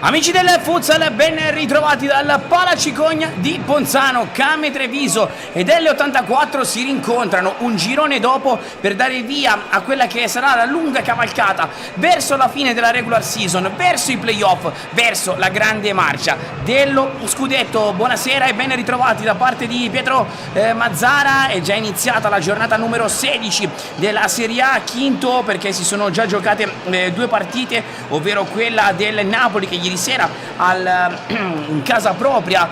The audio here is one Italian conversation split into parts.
Amici del futsal, ben ritrovati dal Palacicogna di Ponzano. Came Treviso ed L84 si rincontrano un girone dopo per dare via a quella che sarà la lunga cavalcata verso la fine della regular season, verso i playoff, verso la grande marcia dello scudetto. Buonasera e ben ritrovati da parte di Pietro Mazzara. È già iniziata la giornata numero 16 della Serie A, quinto perché si sono già giocate due partite, ovvero quella del Napoli che ieri sera in casa propria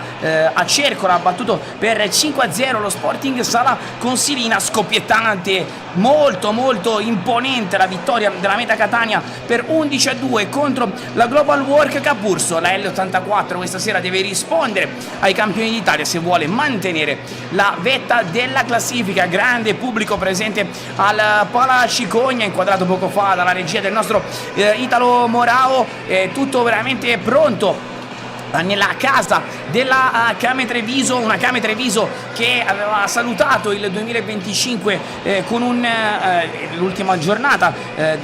a Cercola ha battuto per 5-0 lo Sporting Sala Consilina. Scoppiettante, molto imponente la vittoria della Meta Catania per 11-2 contro la Global Work Capurso. La L84 questa sera deve rispondere ai campioni d'Italia se vuole mantenere la vetta della classifica. Grande pubblico presente al Palacicogna, inquadrato poco fa dalla regia del nostro Italo Morao. Tutto veramente pronto nella casa della Came Treviso, una Came Treviso che aveva salutato il 2025 con l'ultima giornata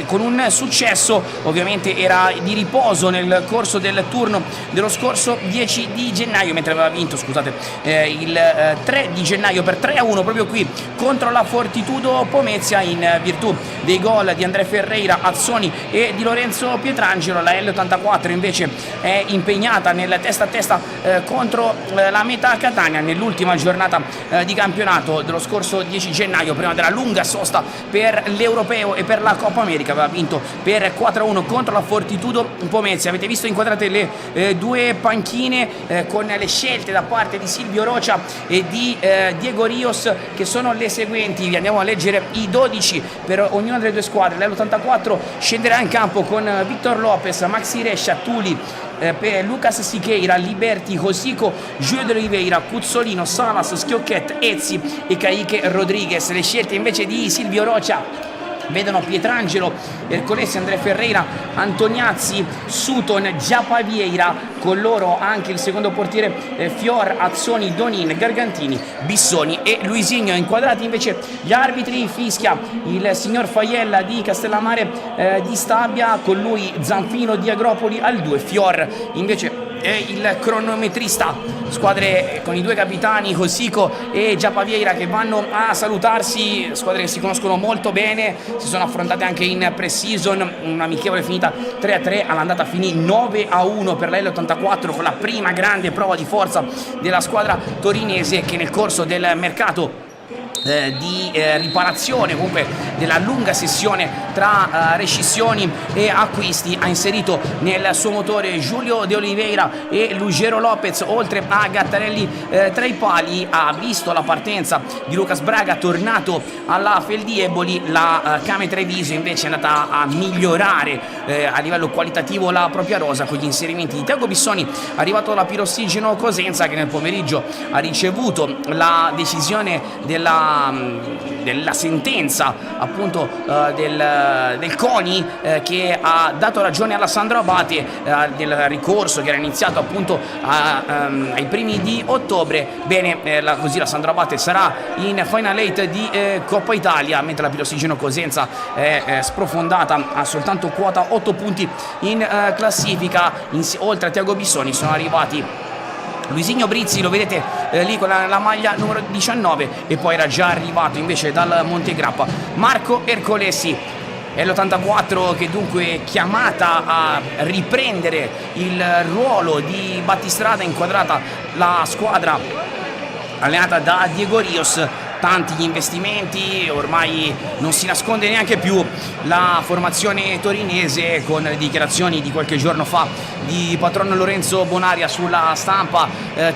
con un successo. Ovviamente era di riposo nel corso del turno dello scorso 10 di gennaio, mentre aveva vinto, scusate, il 3 di gennaio per 3-1 proprio qui contro la Fortitudo Pomezia in virtù dei gol di Andrea Ferreira, Azzoni e di Lorenzo Pietrangelo. La L84 invece è impegnata nel testa a testa contro la Meta Catania nell'ultima giornata di campionato dello scorso 10 gennaio, prima della lunga sosta per l'Europeo e per la Coppa America. Aveva vinto per 4-1 contro la Fortitudo Pomezia. Avete visto inquadrate le due panchine con le scelte da parte di Silvio Rocia e di Diego Rios, che sono le seguenti. Vi andiamo a leggere i 12 per ognuna delle due squadre. L'84 scenderà in campo con Victor Lopez, Maxi Rescia, Tuli, per Lucas Siqueira, Liberti, Josico, Giulio de Oliveira, Cuzzolino, Salas, Schiocchet, Ezzi e Caique Rodriguez. Le scelte invece di Silvio Rocia vedono Pietrangelo, Ercolesi, Andrea Ferreira, Antoniazzi, Sutton, Giapavieira, con loro anche il secondo portiere Fior, Azzoni, Donin, Gargantini, Bissoni e Luisigno. Inquadrati invece gli arbitri, fischia il signor Faiella di Castellammare di Stabia, con lui Zanfino di Agropoli al 2, Fior invece è il cronometrista. Squadre con i due capitani Josico e Giapavieira che vanno a salutarsi, squadre che si conoscono molto bene, si sono affrontate anche in pre-season. Un'amichevole finita 3-3, all'andata finì 9-1 per la L84, con la prima grande prova di forza della squadra torinese che nel corso del mercato di riparazione, comunque della lunga sessione tra rescissioni e acquisti, ha inserito nel suo motore Giulio de Oliveira e Lugero Lopez, oltre a Gattarelli tra i pali. Ha visto la partenza di Lucas Braga, tornato alla Feldieboli. La Came Treviso invece è andata a migliorare a livello qualitativo la propria rosa con gli inserimenti di Tiago Bissoni, arrivato dalla Pirossigeno Cosenza, che nel pomeriggio ha ricevuto la decisione della sentenza appunto del CONI che ha dato ragione alla Sandro Abate del ricorso che era iniziato appunto ai primi di ottobre. Bene, così la Sandro Abate sarà in Final 8 di Coppa Italia, mentre la Pirossigeno Cosenza è sprofondata, ha soltanto quota 8 punti in classifica. Oltre a Tiago Bissoni sono arrivati Luisigno Brizzi, lo vedete lì con la maglia numero 19, e poi era già arrivato invece dal Montegrappa Marco Ercolesi. È l'84 che dunque è chiamata a riprendere il ruolo di battistrada, inquadrata la squadra allenata da Diego Rios. Tanti gli investimenti, ormai non si nasconde neanche più la formazione torinese, con le dichiarazioni di qualche giorno fa di patron Lorenzo Bonaria sulla stampa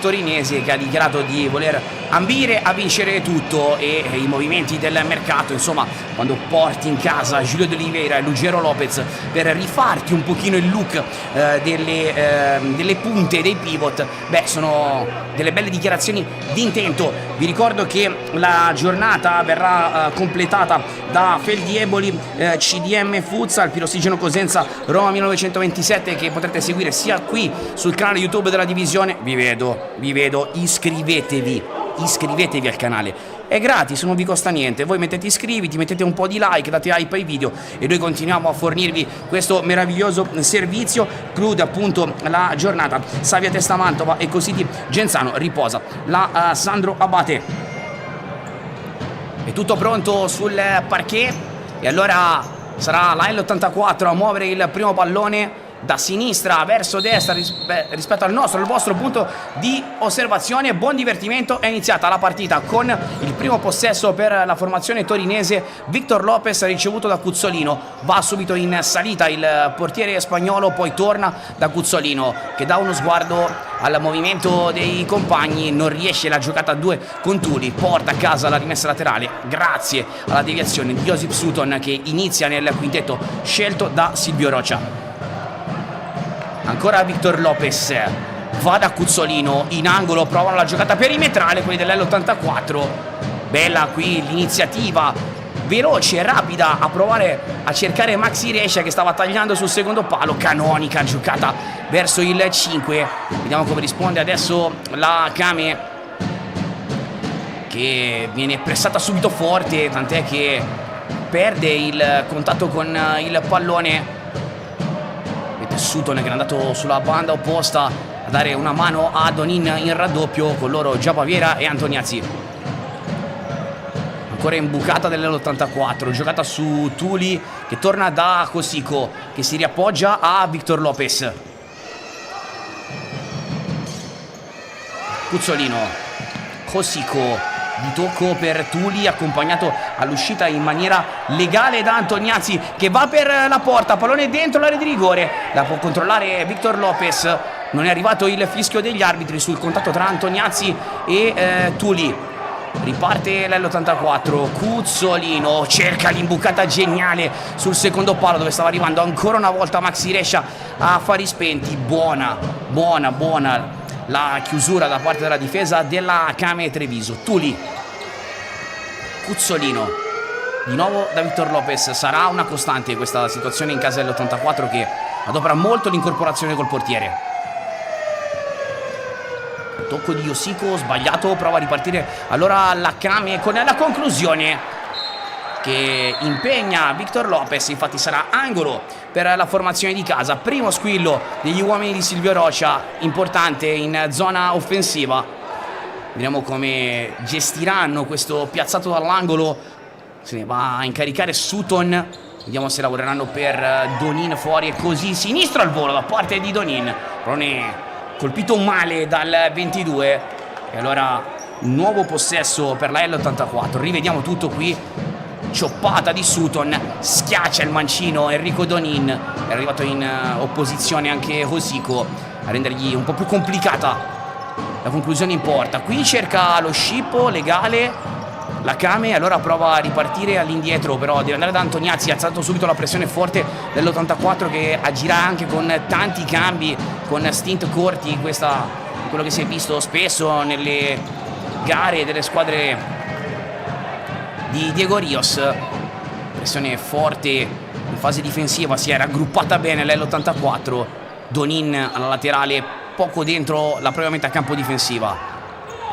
torinese, che ha dichiarato di voler ambire a vincere tutto, e i movimenti del mercato, insomma, quando porti in casa Giulio de Oliveira e Lugero Lopez per rifarti un pochino il look delle punte, dei pivot, beh, sono delle belle dichiarazioni di intento. Vi ricordo che la giornata verrà completata da Feldieboli, CDM Futsal, Pirossigeno Cosenza, Roma 1927, che potrete seguire sia qui sul canale YouTube della divisione. Vi vedo, iscrivetevi. iscrivetevi al canale, è gratis, non vi costa niente. Voi mettete iscriviti, mettete un po' di like, date hype ai video e noi continuiamo a fornirvi questo meraviglioso servizio. Chiude appunto la giornata Savia Testa Mantova e Cositi Genzano, riposa la Sandro Abate. È tutto pronto sul parquet e allora sarà la L84 a muovere il primo pallone da sinistra verso destra rispetto al vostro punto di osservazione. Buon divertimento, è iniziata la partita con il primo possesso per la formazione torinese. Victor Lopez ricevuto da Cuzzolino, va subito in salita il portiere spagnolo, poi torna da Cuzzolino che dà uno sguardo al movimento dei compagni, non riesce la giocata a 2 con Tuli, porta a casa la rimessa laterale grazie alla deviazione di Josip Sutton che inizia nel quintetto scelto da Silvio Rocha. Ancora Victor Lopez, va da Cuzzolino, in angolo, provano la giocata perimetrale quelli dell'L84. Bella qui l'iniziativa veloce e rapida a provare a cercare Maxi Rescia che stava tagliando sul secondo palo. Canonica giocata verso il 5. Vediamo come risponde adesso la Kame, che viene pressata subito forte, tant'è che perde il contatto con il pallone. Sutton che è andato sulla banda opposta a dare una mano a Donin in raddoppio, con loro Gia Baviera e Antoniazzi. Ancora imbucata dell'84, giocata su Tuli che torna da Cosico che si riappoggia a Victor Lopez. Cuzzolino, Cosico di tocco per Tuli, accompagnato all'uscita in maniera legale da Antoniazzi che va per la porta, pallone dentro l'area di rigore, la può controllare Victor Lopez. Non è arrivato il fischio degli arbitri sul contatto tra Antoniazzi e Tuli. Riparte l'L84, Cuzzolino cerca l'imbucata geniale sul secondo palo dove stava arrivando ancora una volta Maxi Rescia a fari spenti. Buona la chiusura da parte della difesa della Kame Treviso. Tuli, Cuzzolino, di nuovo da Victor Lopez. Sarà una costante questa situazione in casa dell'84 che adopera molto l'incorporazione col portiere. Tocco di Yosiko sbagliato, prova a ripartire allora la Kame con la conclusione che impegna Victor Lopez. Infatti sarà angolo per la formazione di casa. Primo squillo degli uomini di Silvio Rocha, importante in zona offensiva. Vediamo come gestiranno questo piazzato dall'angolo. Se ne va a incaricare Sutton. Vediamo se lavoreranno per Donin fuori e così sinistro al volo da parte di Donin. Rone colpito male dal 22 e allora un nuovo possesso per la L84. Rivediamo tutto qui. Cioppata di Sutton, schiaccia il mancino Enrico Donin. È arrivato in opposizione anche Cosico a rendergli un po' più complicata la conclusione in porta. Qui cerca lo scippo legale la Kame, allora prova a ripartire all'indietro, però deve andare da Antoniazzi. Ha alzato subito la pressione forte dell'84 che agirà anche con tanti cambi, con stint corti. Questa quello che si è visto spesso nelle gare delle squadre di Diego Rios. Pressione forte in fase difensiva, si è raggruppata bene l'L84. Donin alla laterale, poco dentro la propria metà campo difensiva.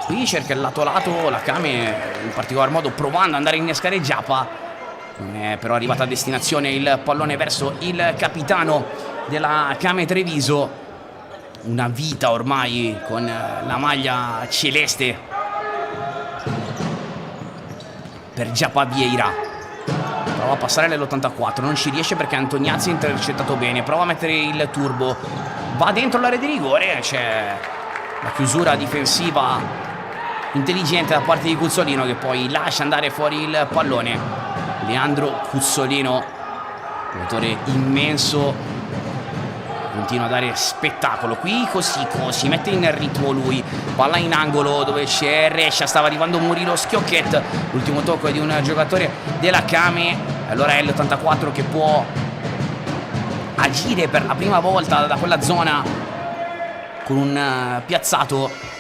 Qui cerca il lato lato la Kame, in particolar modo provando ad andare a innescare Giappa. Non è però arrivata a destinazione il pallone verso il capitano della Kame Treviso. Una vita ormai con la maglia celeste per Giappa Vieira. Prova a passare l'84, non ci riesce perché Antoniazzi ha intercettato bene. Prova a mettere il turbo, va dentro l'area di rigore. C'è la chiusura difensiva intelligente da parte di Cuzzolino che poi lascia andare fuori il pallone. Leandro Cuzzolino, giocatore immenso, continua a dare spettacolo. Qui Cosico si mette in ritmo lui, palla in angolo dove c'è Rescia, stava arrivando Murilo Schiocchet, l'ultimo tocco è di un giocatore della Kame. Allora è l'84 che può agire per la prima volta da quella zona con un piazzato.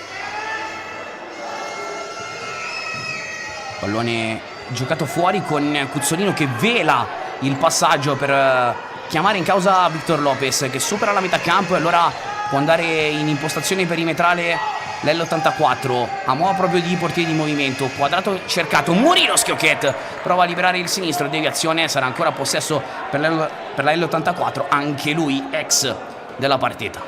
Pallone giocato fuori con Cuzzolino che vela il passaggio per chiamare in causa Victor Lopez che supera la metà campo e allora può andare in impostazione perimetrale L'L84 a modo proprio di portiere di movimento, quadrato cercato, Murilo Schiocchetti prova a liberare il sinistro, deviazione, sarà ancora possesso per la L84, anche lui ex della partita.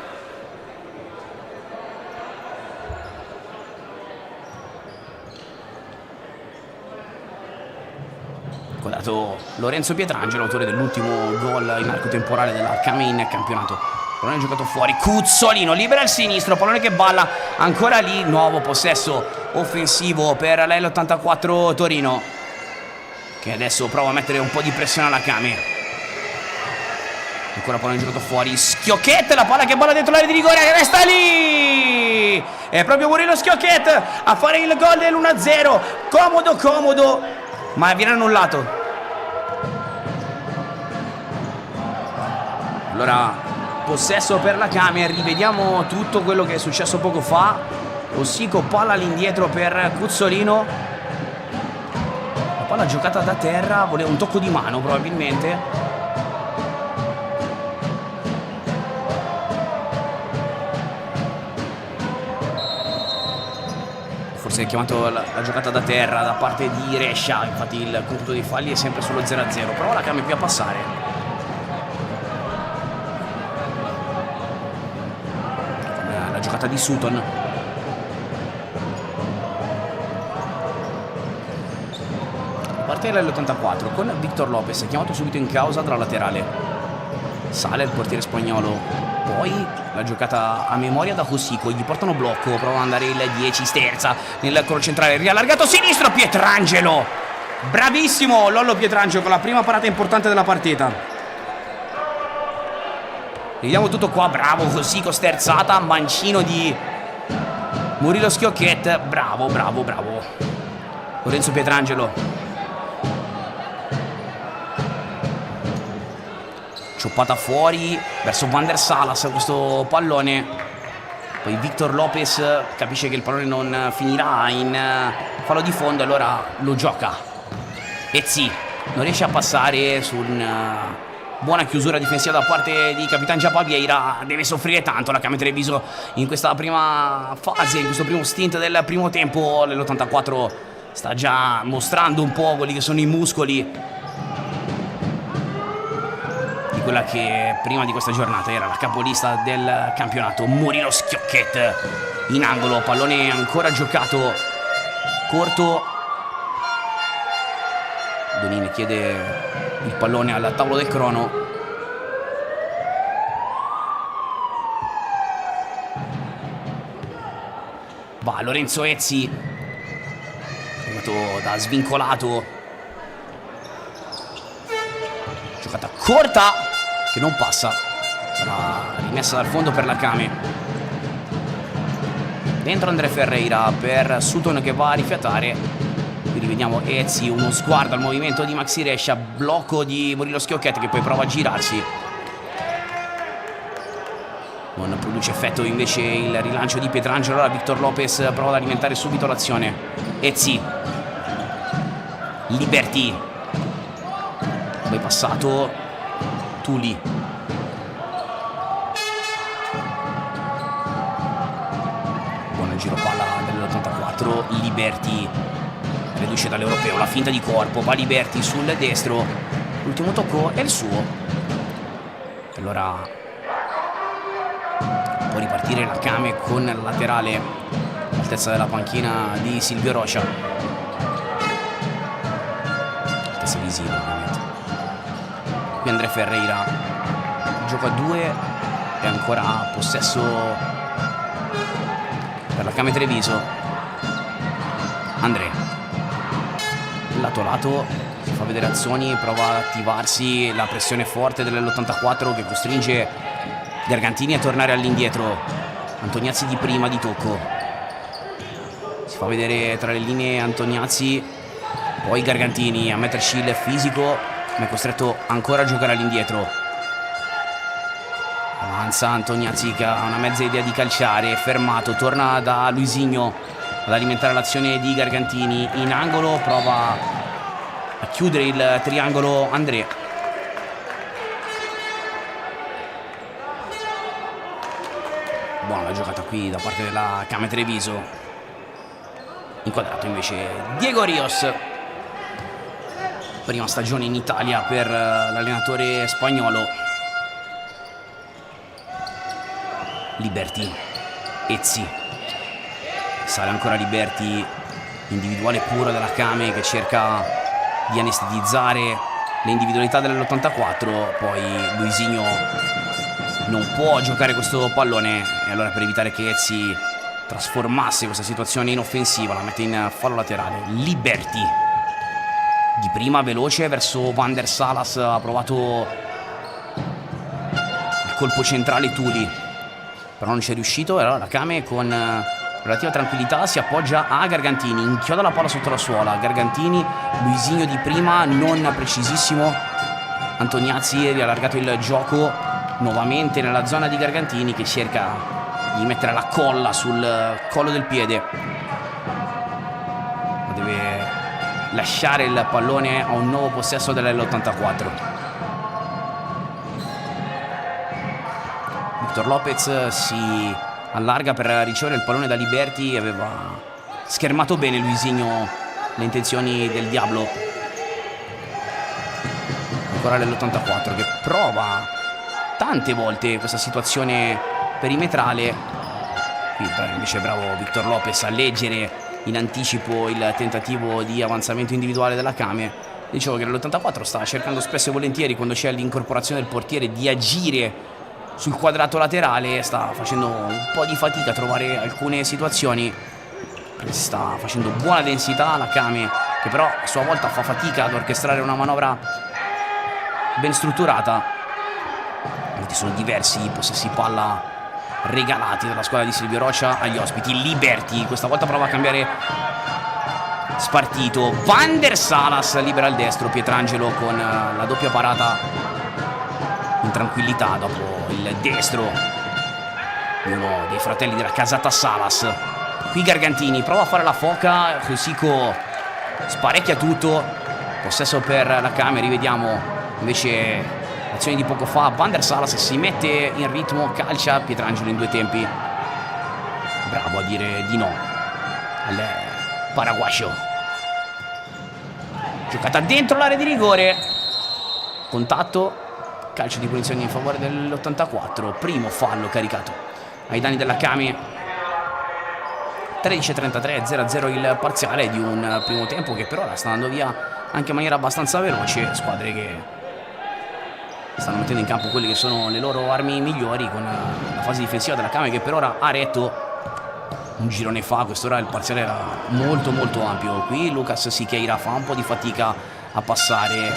Quadrato Lorenzo Pietrangelo, autore dell'ultimo gol in arco temporale della Came in campionato. Pallone giocato fuori, Cuzzolino libera il sinistro, pallone che balla, ancora lì, nuovo possesso offensivo per la L84 Torino, che adesso prova a mettere un po' di pressione alla Came. Ancora pallone giocato fuori, Schiocchetti, la palla che balla dentro l'area di rigore, che resta lì! È proprio Murilo Schiocchetti a fare il gol dell'1-0, comodo, ma viene annullato. Allora, possesso per la Came, rivediamo tutto quello che è successo poco fa. Ossico, palla all'indietro per Cuzzolino, la palla giocata da terra, voleva un tocco di mano probabilmente. Forse è chiamato la giocata da terra da parte di Rescia, infatti il computo dei falli è sempre sullo 0-0, però la Came qui a passare. La giocata di Sutton. Parte l'84 con Victor Lopez, chiamato subito in causa dalla laterale. Sale il portiere spagnolo. Poi la giocata a memoria da Ossico, gli portano blocco, prova ad andare il 10, sterza nel coro centrale, riallargato sinistro, Pietrangelo. Bravissimo Lollo Pietrangelo con la prima parata importante della partita. Vediamo tutto qua, bravo Ossico, sterzata, mancino di Murilo Schiocchetti, bravo. Lorenzo Pietrangelo. Cioppata fuori verso Van der Salas questo pallone. Poi Victor Lopez capisce che il pallone non finirà in fallo di fondo, allora lo gioca. Ezzi non riesce a passare su una buona chiusura difensiva da parte di Capitan Giappa Vieira. Deve soffrire tanto la Came Treviso in questa prima fase, in questo primo stint del primo tempo. L'84 sta già mostrando un po' quelli che sono i muscoli di quella che prima di questa giornata era la capolista del campionato. Murilo Schiocchetti in angolo, pallone ancora giocato corto. Donini chiede il pallone al tavolo del crono. Va Lorenzo Ezzi, arrivato da svincolato, giocata corta che non passa, sarà rimessa dal fondo per la Came. Dentro André Ferreira per Sutton che va a rifiatare. Qui rivediamo Ezzi, uno sguardo al movimento di Maxi Rescia, blocco di Murilo Schiocchetti che poi prova a girarsi. Non produce effetto invece il rilancio di Pietrangelo, allora Victor Lopez prova ad alimentare subito l'azione. Ezzi, Liberty, poi passato Tuli. Buon giro palla dell'84, Liberty riduce dall'europeo, la finta di corpo, va Liberty sul destro, l'ultimo tocco è il suo. Allora può ripartire la Came con la laterale all'altezza della panchina di Silvio Rocha, altezza visiva ovviamente. Qui André Ferreira gioca a 2 e ancora possesso per la Came Treviso. André lato, si fa vedere Azzoni, prova ad attivarsi, la pressione forte dell'84 che costringe Gargantini a tornare all'indietro. Antoniazzi di prima di tocco, si fa vedere tra le linee Antoniazzi, poi Gargantini a metterci il fisico, ma è costretto ancora a giocare all'indietro. Avanza Antoniazzi che ha una mezza idea di calciare, fermato, torna da Luisinho ad alimentare l'azione di Gargantini in angolo, prova a chiudere il triangolo André. Buona la giocata qui da parte della Came Treviso. Inquadrato invece Diego Rios, prima stagione in Italia per l'allenatore spagnolo. Liberty, Ezzi, sale ancora Liberty, individuale puro della Came che cerca di anestetizzare le individualità dell'84. Poi Luisinho non può giocare questo pallone e allora, per evitare che Ezzi trasformasse questa situazione in offensiva, la mette in fallo laterale. Liberty di prima, veloce verso Van der Salas, ha provato il colpo centrale Tuli, però non ci è riuscito. E allora la Came con relativa tranquillità si appoggia a Gargantini, inchioda la palla sotto la suola. Gargantini, Luisinho di prima, non precisissimo. Antoniazzi ha riallargato il gioco nuovamente nella zona di Gargantini, che cerca di mettere la colla sul collo del piede, ma deve lasciare il pallone a un nuovo possesso dell'84. Victor Lopez si allarga per ricevere il pallone da Liberty. Aveva schermato bene Luisinho le intenzioni del Diablo. Ancora l'84 che prova tante volte questa situazione perimetrale. Qui invece è bravo Victor Lopez a leggere in anticipo il tentativo di avanzamento individuale della Came. Dicevo che l'84 sta cercando spesso e volentieri, quando c'è l'incorporazione del portiere, di agire sul quadrato laterale. Sta facendo un po' di fatica a trovare alcune situazioni, perché si sta facendo buona densità la Came, che però a sua volta fa fatica ad orchestrare una manovra ben strutturata. Sono diversi i possessi palla regalati dalla squadra di Silvio Rocha agli ospiti. Liberty questa volta prova a cambiare spartito. Van der Salas libera il destro. Pietrangelo con la doppia parata in tranquillità dopo il destro di uno dei fratelli della casata Salas. Qui Gargantini prova a fare la foca, Sico sparecchia tutto. Possesso per la Came, rivediamo invece l'azione di poco fa. Van der Salas si mette in ritmo, calcia Pietrangelo in due tempi. Bravo a dire di no al paraguayo. Giocata dentro l'area di rigore, contatto, calcio di punizione in favore dell'84. Primo fallo caricato ai danni della Came. 13:33, 0-0 il parziale di un primo tempo che per ora sta andando via anche in maniera abbastanza veloce. Squadre che stanno mettendo in campo quelle che sono le loro armi migliori, con la fase difensiva della Came che per ora ha retto. Un girone fa, quest'ora il parziale era molto molto ampio. Qui Lucas Siqueira fa un po' di fatica a passare,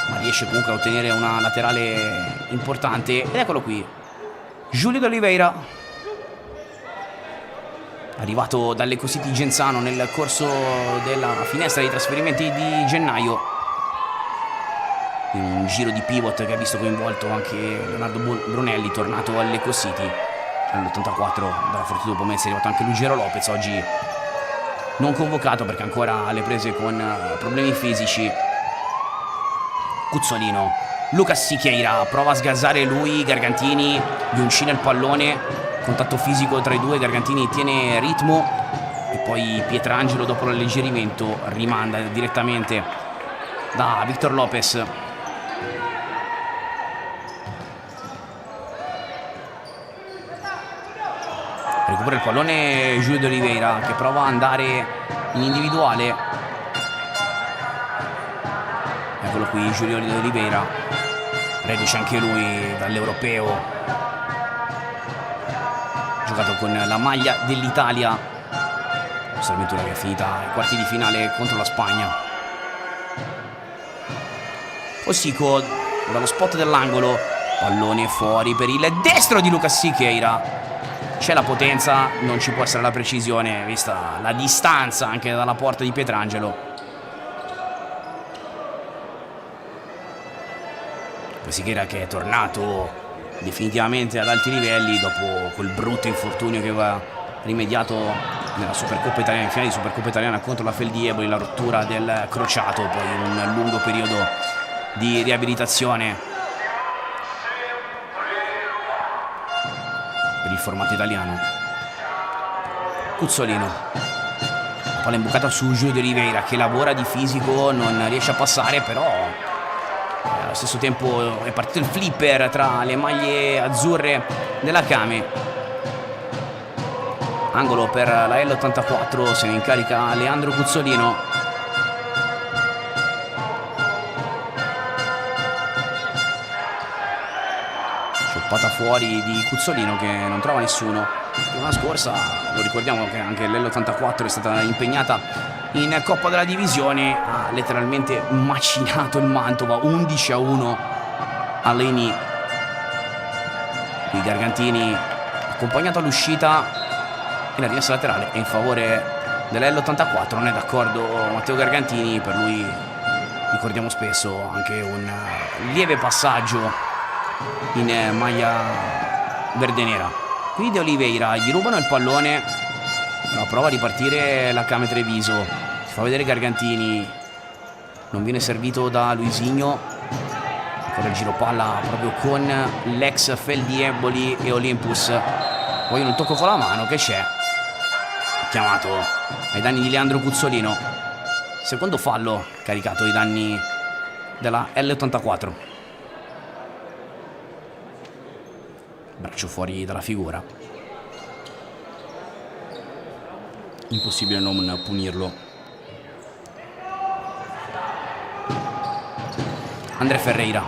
ma riesce comunque a ottenere una laterale importante. Ed eccolo qui, Giulio de Oliveira, arrivato dall'Eco City Genzano nel corso della finestra dei trasferimenti di gennaio, in un giro di pivot che ha visto coinvolto anche Leonardo Brunelli, tornato all'Eco City. Nell'84 dalla Fortitudo Pomezia è arrivato anche Ruggero Lopez, oggi non convocato perché ancora alle prese con problemi fisici. Cuzzolino, Lucas Siqueira prova a sgazzare lui, Gargantini gli uncina il pallone, contatto fisico tra i due, Gargantini tiene ritmo e poi Pietrangelo dopo l'alleggerimento rimanda direttamente da Victor Lopez. Recupera il pallone Giulio de Oliveira che prova ad andare in individuale. Eccolo qui Giulio de Oliveira, reduce anche lui dall'europeo, giocato con la maglia dell'Italia. Questa avventura che è finita ai quarti di finale contro la Spagna. Ossico dallo spot dell'angolo, pallone fuori per il destro di Lucas Siqueira. C'è la potenza, non ci può essere la precisione vista la distanza anche dalla porta di Pietrangelo. Siqueira che è tornato definitivamente ad alti livelli dopo quel brutto infortunio che aveva rimediato nella Supercoppa Italiana, in finale di Supercoppa Italiana contro la Feldieboli, la rottura del crociato, poi un lungo periodo di riabilitazione. Per il formato italiano. Cuzzolino, la palla imbucata su Giulio De Oliveira che lavora di fisico, non riesce a passare, però allo stesso tempo è partito il flipper tra le maglie azzurre della Kame. Angolo per la L84, se ne incarica Leandro Cuzzolino. Scioppata fuori di Cuzzolino che non trova nessuno. Settimana scorsa, lo ricordiamo che anche l'L84 è stata impegnata in Coppa della Divisione, ha letteralmente macinato il Mantova 11-1 all'Eni. Qui Gargantini accompagnato all'uscita e la rimessa laterale è in favore dell'L84. Non è d'accordo Matteo Gargantini, per lui ricordiamo spesso anche un lieve passaggio in maglia verde-nera. Qui De Oliveira, gli rubano il pallone, però prova a ripartire la Kame Treviso, si fa vedere Gargantini, non viene servito da Luisinho, ancora il giro palla proprio con l'ex Feldieboli e Olympus, vogliono un tocco con la mano che c'è, chiamato ai danni di Leandro Cuzzolino, secondo fallo caricato ai danni della L84. Braccio fuori dalla figura, impossibile non punirlo. André Ferreira,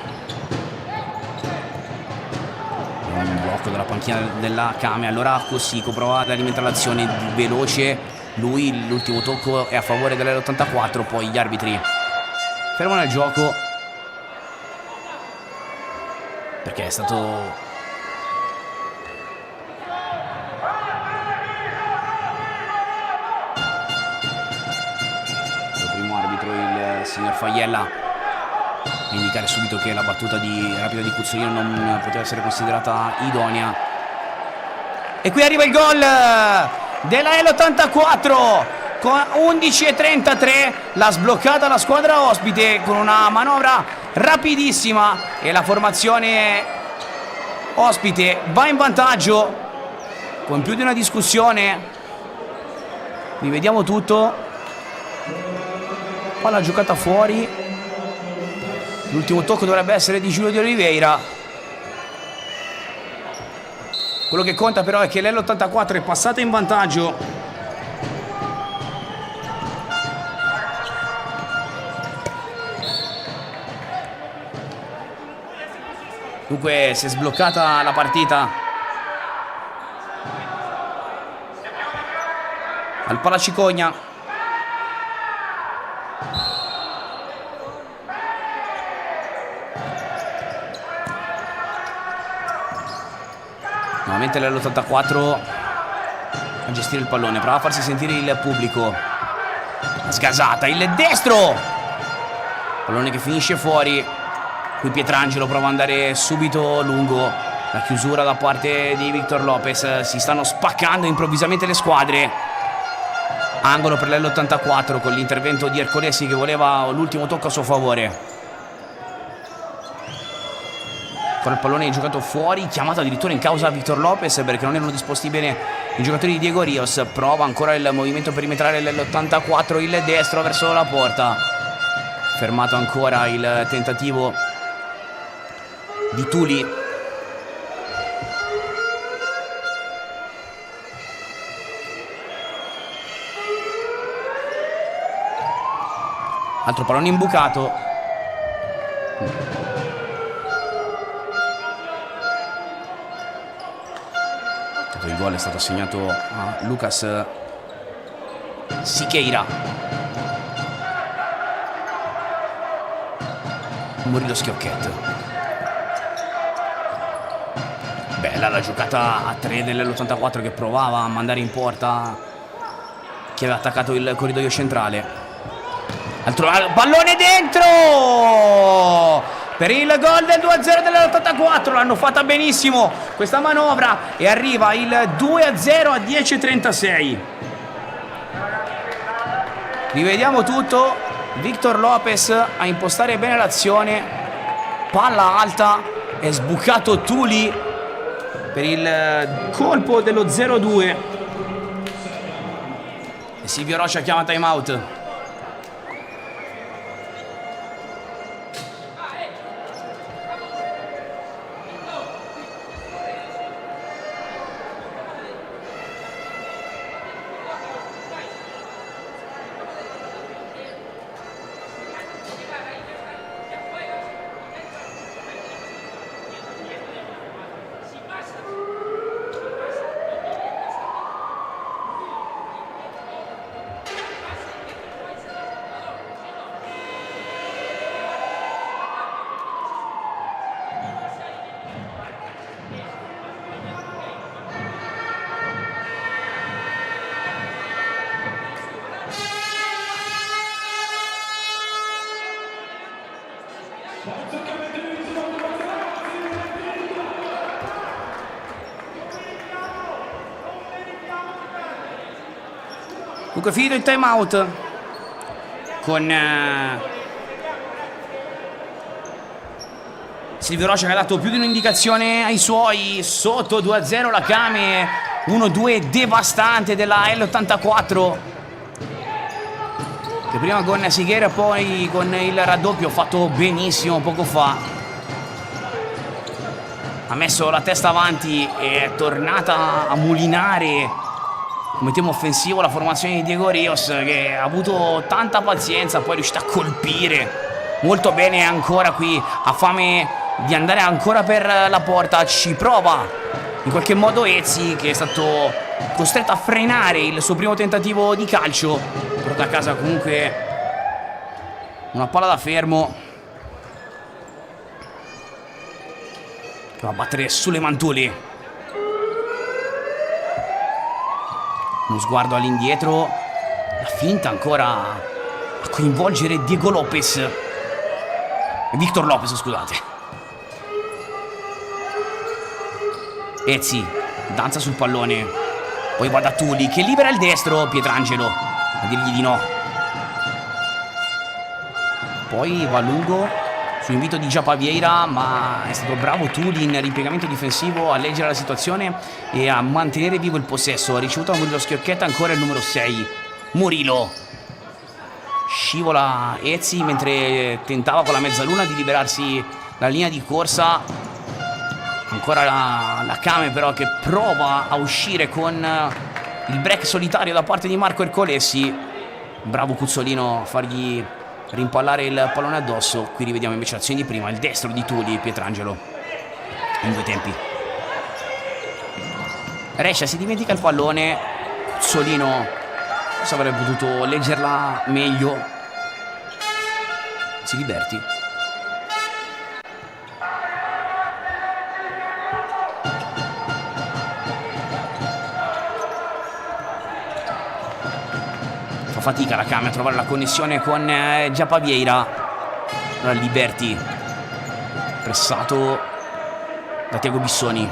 un blocco dalla panchina della Kame. Allora Cossico prova ad alimentare l'azione veloce, lui l'ultimo tocco è a favore dell'L84, poi gli arbitri fermano il gioco perché è stato signor Faiella a indicare subito che la battuta rapida di Cuzzolino non poteva essere considerata idonea. E qui arriva il gol della L84 con 11:33, l'ha sbloccata la squadra ospite con una manovra rapidissima e la formazione ospite va in vantaggio con più di una discussione. Rivediamo tutto. Palla giocata fuori, l'ultimo tocco dovrebbe essere di Giulio De Oliveira. Quello che conta però è che l'L84 è passata in vantaggio. Dunque si è sbloccata la partita al Palacicogna. Nuovamente l'L84 a gestire il pallone, prova a farsi sentire il pubblico. Sgasata, il destro, pallone che finisce fuori. Qui Pietrangelo prova ad andare subito lungo, la chiusura da parte di Victor Lopez. Si stanno spaccando improvvisamente le squadre. Angolo per l'L84 con l'intervento di Ercolesi che voleva l'ultimo tocco a suo favore. Il pallone è giocato fuori, chiamato addirittura in causa Victor Lopez perché non erano disposti bene i giocatori di Diego Rios. Prova ancora il movimento perimetrale dell'84, il destro verso la porta, fermato ancora il tentativo di Tuli. Altro pallone imbucato. Il gol è stato assegnato a Lucas Siqueira. Murillo Schiocchetto. Bella la giocata a 3 dell'84 che provava a mandare in porta chi aveva attaccato il corridoio centrale. Altro pallone dentro! Per il gol del 2-0 dell'84, l'hanno fatta benissimo questa manovra e arriva il 2-0 a 10:36. Rivediamo tutto. Victor Lopez a impostare bene l'azione, palla alta, è sbucato Tuli, per il colpo dello 0-2. E Silvio Rocha chiama timeout. Comunque finito il timeout con Silvio Rocha che ha dato più di un'indicazione ai suoi. Sotto 2-0 la Kame, 1-2 devastante della L84 che prima con Sighiera e poi con il raddoppio fatto benissimo poco fa. Ha messo la testa avanti e è tornata a mulinare come tema offensivo la formazione di Diego Rios, che ha avuto tanta pazienza, poi è riuscita a colpire molto bene ancora qui, ha fame di andare ancora per la porta, ci prova in qualche modo Ezzi, che è stato costretto a frenare il suo primo tentativo di calcio, porta a casa comunque una palla da fermo che va a battere sulle Mantuli. Uno sguardo all'indietro, la finta ancora a coinvolgere Diego Lopez, Victor Lopez, scusate. Ezzi danza sul pallone, poi va da Tuli che libera il destro, Pietrangelo a dirgli di no. Poi va lungo su invito di Giappa Vieira, ma è stato bravo Tuli in ripiegamento difensivo a leggere la situazione e a mantenere vivo il possesso. Ha ricevuto a Murillo Schiocchetta ancora il numero 6 Murillo. Scivola Ezzi mentre tentava con la mezzaluna di liberarsi la linea di corsa. Ancora la Kame però che prova a uscire con il break solitario da parte di Marco Ercolessi. Bravo Cuzzolino a fargli rimpallare il pallone addosso. Qui rivediamo invece l'azione di prima, il destro di Tuli, Pietrangelo in due tempi. Rescia si dimentica il pallone, Cuzzolino forse avrebbe potuto leggerla meglio. Si Liberti fatica la Kame a trovare la connessione con Giappa Vieira. Allora Liberti pressato da Tiago Bissoni.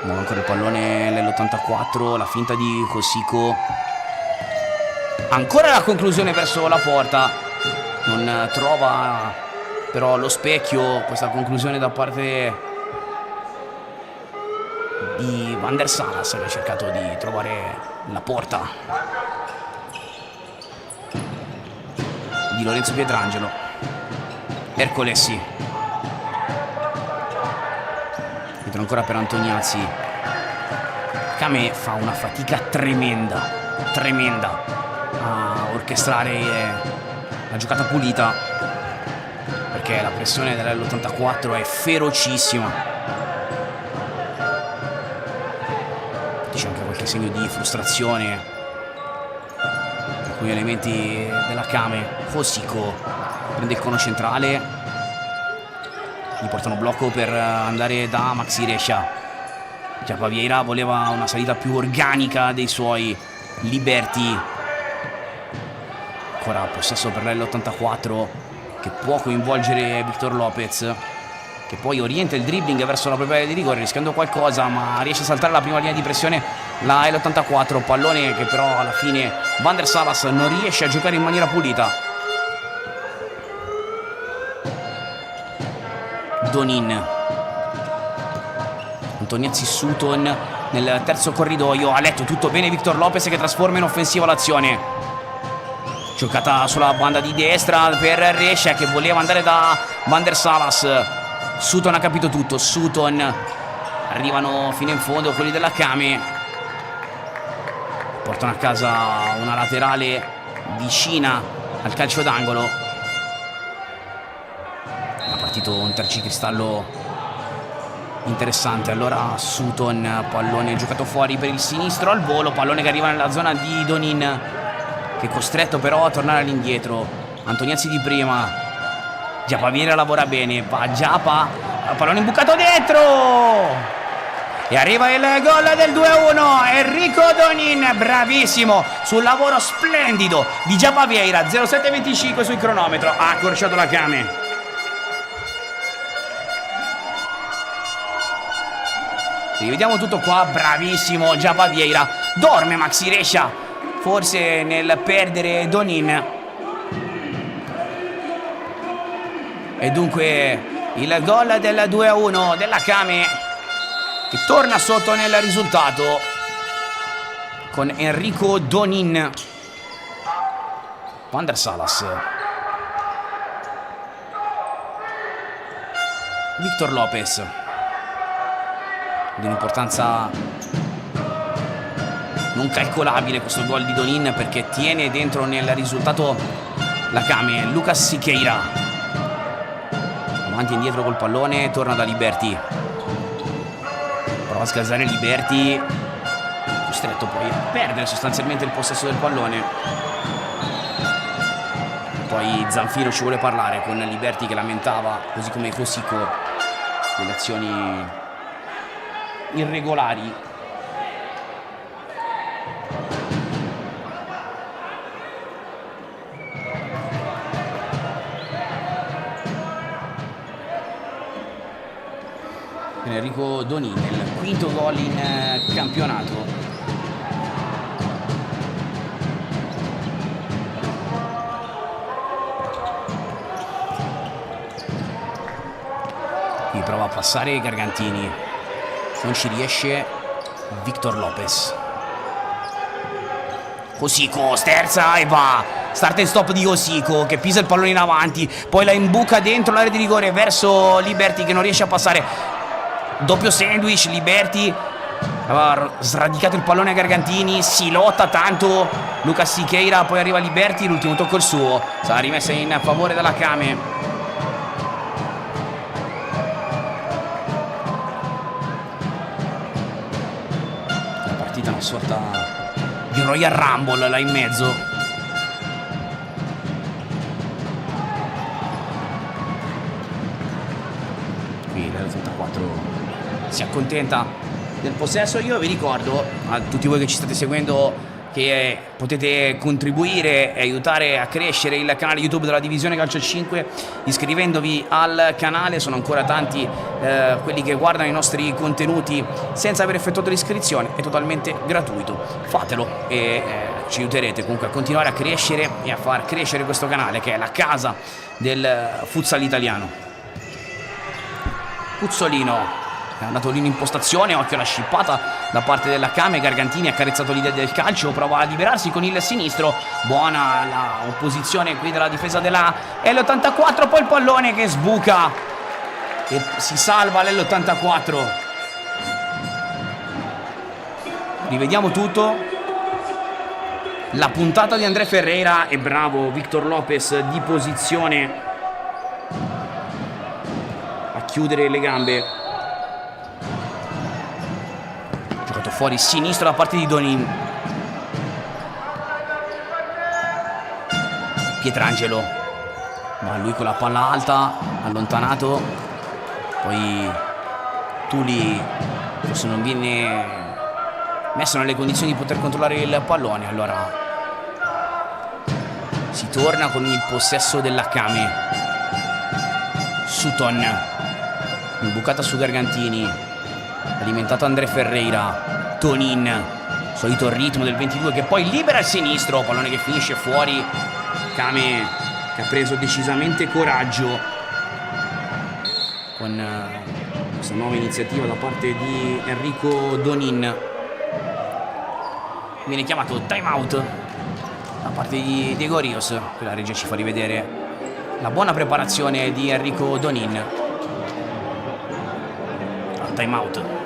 Muove ancora il pallone nell'84, la finta di Cosico. Ancora la conclusione verso la porta, non trova però lo specchio questa conclusione da parte di Van der Salas, che ha cercato di trovare la porta di Lorenzo Pietrangelo. Ercolessi entra ancora per Antoniazzi. Kame fa una fatica tremenda a orchestrare la giocata pulita, perché la pressione dell'84 è ferocissima. C'è anche qualche segno di frustrazione, alcuni elementi della Kame. Cosico prende il cono centrale, gli portano blocco per andare da Maxi Rescia. Giappa Vieira voleva una salita più organica dei suoi. Liberti ancora possesso per l'84 che può coinvolgere Victor Lopez, che poi orienta il dribbling verso la propria area di rigore rischiando qualcosa, ma riesce a saltare la prima linea di pressione la L84, pallone che però alla fine Van der Salas non riesce a giocare in maniera pulita. Donin. Antoniazzi, Sutton nel terzo corridoio. Ha letto tutto bene Victor Lopez, che trasforma in offensiva l'azione. Giocata sulla banda di destra per Rescia, che voleva andare da Van der Salas. Sutton ha capito tutto. Sutton, arrivano fino in fondo quelli della Kame, portano a casa una laterale vicina al calcio d'angolo. Ha partito un tercicristallo interessante. Allora Sutton, pallone giocato fuori per il sinistro al volo, pallone che arriva nella zona di Donin, che è costretto però a tornare all'indietro. Antoniazzi di prima, Giapa Vieira lavora bene, va Giapa, pallone imbucato dentro e arriva il gol del 2-1. Enrico Donin, bravissimo sul lavoro splendido di Giapa Vieira. 07:25 sul cronometro, ha accorciato la Kame. Rivediamo tutto qua, bravissimo Giapa Vieira. Dorme Maxi Rescia, forse nel perdere Donin. E dunque il gol del 2-1 della Kame, che torna sotto nel risultato con Enrico Donin. Van der Salas, Victor Lopez, di un'importanza non calcolabile questo gol di Donin, perché tiene dentro nel risultato la Kame. Lucas Siqueira, avanti e indietro col pallone, torna da Liberty, prova a sgasare Liberty, costretto poi a perdere sostanzialmente il possesso del pallone. Poi Zanfiro ci vuole parlare con Liberty, che lamentava, così come Cosico, delle azioni irregolari. Enrico Donin, il quinto gol in campionato. Qui prova a passare Gargantini, non ci riesce Victor Lopez. Cosico sterza e va. Start and stop di Cosico, che pisa il pallone in avanti, poi la imbuca dentro l'area di rigore verso Liberty, che non riesce a passare. Doppio sandwich, Liberty aveva sradicato il pallone a Gargantini, si lotta tanto Lucas Siqueira, poi arriva Liberty, l'ultimo tocco il suo, sarà rimessa in favore della Kame. La partita è una sorta di Royal Rumble là in mezzo. Qui l'84 si accontenta del possesso. Io vi ricordo a tutti voi che ci state seguendo che potete contribuire e aiutare a crescere il canale YouTube della Divisione Calcio 5 iscrivendovi al canale. Sono ancora tanti quelli che guardano i nostri contenuti senza aver effettuato l'iscrizione, è totalmente gratuito, fatelo e ci aiuterete comunque a continuare a crescere e a far crescere questo canale, che è la casa del futsal italiano. Puzzolino è andato lì in impostazione, occhio alla scippata da parte della Kame. Gargantini ha accarezzato l'idea del calcio, prova a liberarsi con il sinistro, buona la opposizione qui della difesa della L84, poi il pallone che sbuca e si salva l'L84. Rivediamo tutto, la puntata di André Ferreira, e bravo Victor Lopez di posizione a chiudere le gambe. Giocato fuori sinistro da parte di Donin. Pietrangelo, ma lui con la palla alta, allontanato. Poi Tuli forse non viene messo nelle condizioni di poter controllare il pallone, allora si torna con il possesso della Kame. Sutton, imbucata su Gargantini, alimentato André Ferreira. Donin, solito ritmo del 22, che poi libera il sinistro, pallone che finisce fuori. Kame che ha preso decisamente coraggio. con questa nuova iniziativa da parte di Enrico Donin. Viene chiamato time out da parte di Diego Rios. La regia ci fa rivedere la buona preparazione di Enrico Donin. Time out.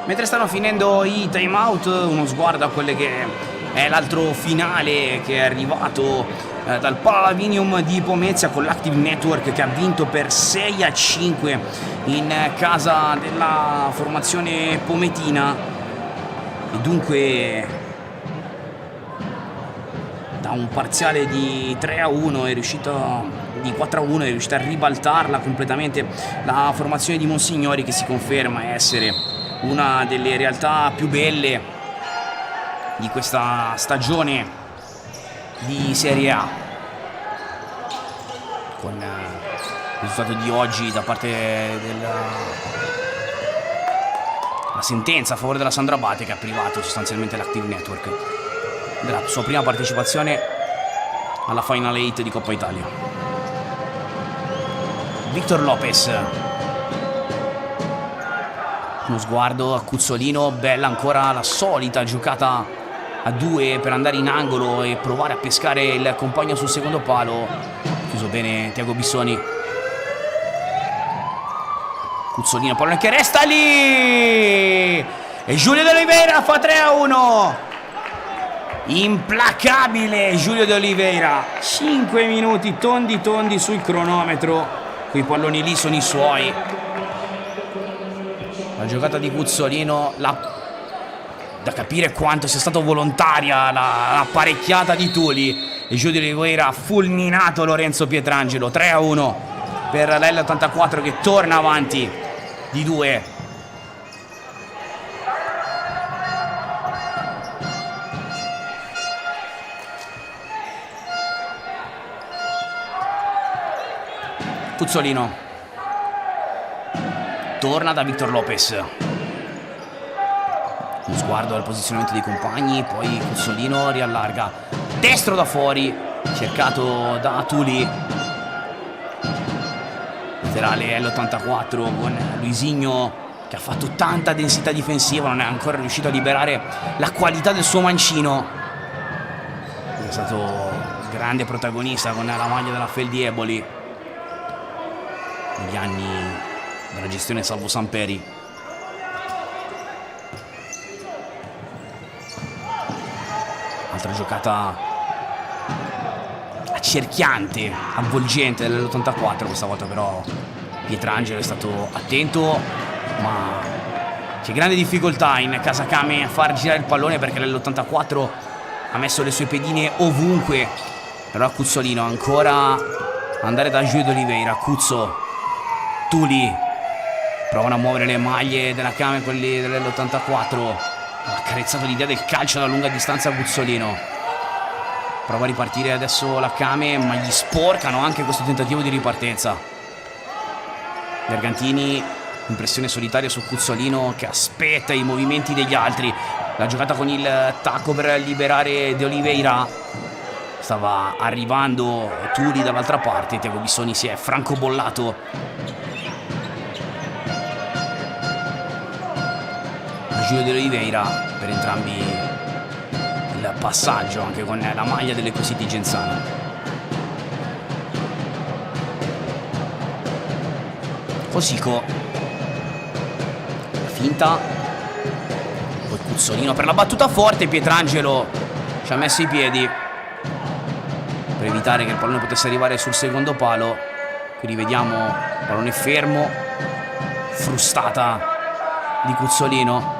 Mentre stanno finendo i time out, uno sguardo a quelle che è l'altro finale che è arrivato dal Palavinium di Pomezia con l'Active Network, che ha vinto per 6-5 in casa della formazione pometina, e dunque da un parziale di 3-1 è riuscito, di 4-1 è riuscita a ribaltarla completamente la formazione di Monsignori, che si conferma essere una delle realtà più belle di questa stagione di Serie A, con il risultato di oggi da parte della sentenza a favore della Sandrabate, che ha privato sostanzialmente l'Active Network della sua prima partecipazione alla Final 8 di Coppa Italia. Victor Lopez, uno sguardo a Cuzzolino, bella ancora la solita giocata a due per andare in angolo e provare a pescare il compagno sul secondo palo. Chiuso bene Tiago Bissoni. Cuzzolino, pallone che resta lì, e Giulio De Oliveira fa 3-1. Implacabile Giulio De Oliveira, 5 minuti tondi sul cronometro. Quei palloni lì sono i suoi. La giocata di Cuzzolino, da capire quanto sia stato volontaria la parecchiata di Tuli, e Giulio De Oliveira ha fulminato Lorenzo Pietrangelo. 3-1 per la L84, che torna avanti di 2. Cuzzolino torna da Victor Lopez. Uno sguardo al posizionamento dei compagni, poi Cuzzolino riallarga, destro da fuori, cercato da Tuli. Laterale L84 con Luisinho, che ha fatto tanta densità difensiva, non è ancora riuscito a liberare la qualità del suo mancino. È stato grande protagonista con la maglia della Feldieboli negli anni della gestione Salvo Samperi. Altra giocata accerchiante, avvolgente dell'84, questa volta però Pietrangelo è stato attento, ma c'è grande difficoltà in Casacame a far girare il pallone, perché l'84 ha messo le sue pedine ovunque. Però Cuzzolino ancora andare da Giulio De Oliveira. Cuzzo, Tuli provano a muovere le maglie della Came, quelli dell'84. Ha accarezzato l'idea del calcio da lunga distanza a Cuzzolino. Prova a ripartire adesso la Came, ma gli sporcano anche questo tentativo di ripartenza. Gargantini in pressione solitaria su Cuzzolino, che aspetta i movimenti degli altri. La giocata con il tacco per liberare De Oliveira. Stava arrivando Tuli dall'altra parte. Tiago Bissoni si è francobollato. Giulio De Oliveira per entrambi il passaggio, anche con la maglia dell'Ecocity Genzano. Fosico, la finta, poi Cuzzolino per la battuta forte. Pietrangelo ci ha messo i piedi per evitare che il pallone potesse arrivare sul secondo palo. Qui rivediamo pallone fermo, frustata di Cuzzolino.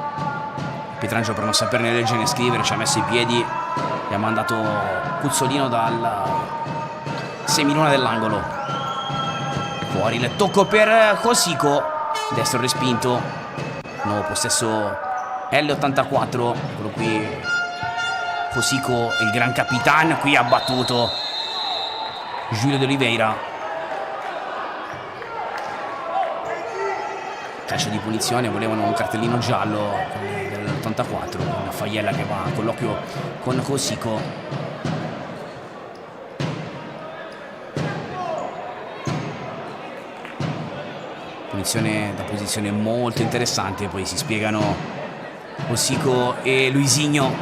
Pietrangelo, per non saperne leggere né scrivere, ci ha messo i piedi e e ha mandato Cuzzolino dal semiluna dell'angolo. Fuori il tocco per Cosico, destro respinto, nuovo possesso L84, eccolo qui Cosico, il gran capitano, qui ha battuto Giulio de Oliveira. Calcio di punizione, volevano un cartellino giallo dell'84, con Faiella che va a colloquio con Cosico. Punizione da posizione molto interessante, poi si spiegano Cosico e Luisinho.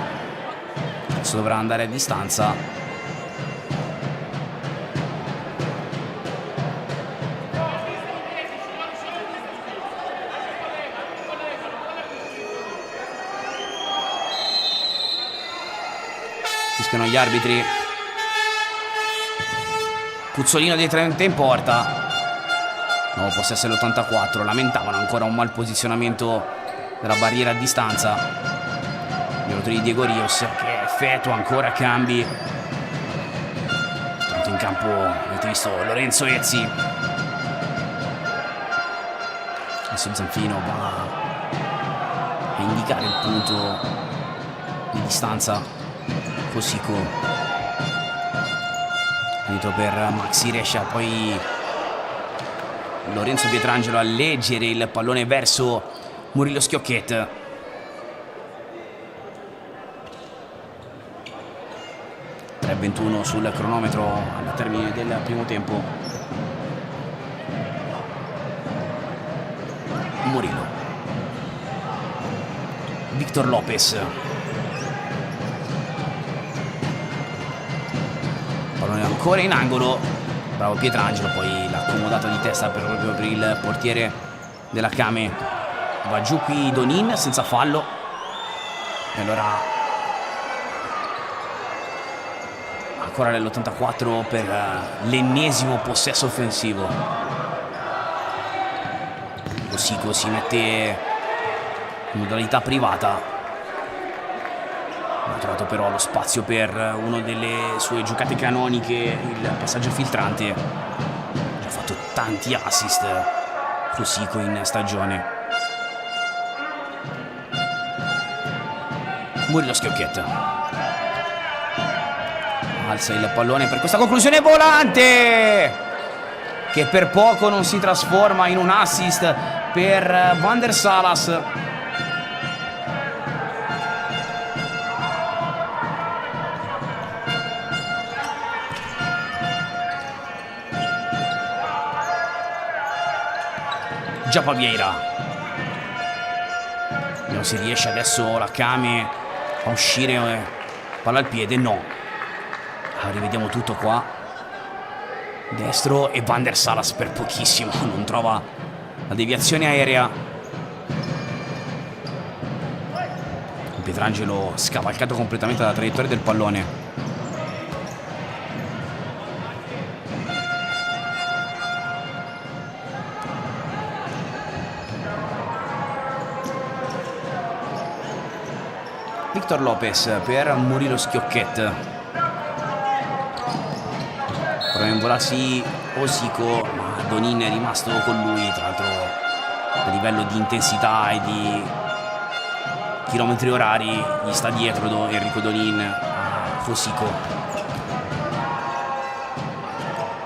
Adesso dovrà andare a distanza. Fischiano gli arbitri. Cuzzolino di Trento in porta. Nuovo possesso l'84. Lamentavano ancora un mal posizionamento della barriera a distanza. Gli giocatori di Diego Rios che effettua ancora cambi. Tanto in campo avete visto Lorenzo Ezzi. Adesso Zanfino va a indicare il punto di distanza. Cosico finito per Maxi Rescia, poi Lorenzo Pietrangelo a leggere il pallone verso Murillo Schiocchet. Tre 21 sul cronometro al termine del primo tempo. Murillo, Victor Lopez, pallone ancora in angolo, bravo Pietrangelo, poi l'accomodata di testa proprio per il portiere della Came. Va giù qui Donin senza fallo, e allora ancora nell'84 per l'ennesimo possesso offensivo. Cosico si mette in modalità privata. Ha trovato però lo spazio per una delle sue giocate canoniche, il passaggio filtrante. Ha fatto tanti assist Cosico in stagione. Murillo Schiocchet alza il pallone per questa conclusione volante che per poco non si trasforma in un assist per Van der Salas. Giappa Vieira, non si riesce adesso la Came a uscire, palla al piede, no. Rivediamo tutto qua, destro, e Van der Salas per pochissimo non trova la deviazione aerea. Pietrangelo scavalcato completamente dalla traiettoria del pallone. Victor Lopez per Murillo Schiocchet. Prova a involarsi Cosico, ma Donin è rimasto con lui. Tra l'altro a livello di intensità e di chilometri orari gli sta dietro Enrico Donin a Cosico.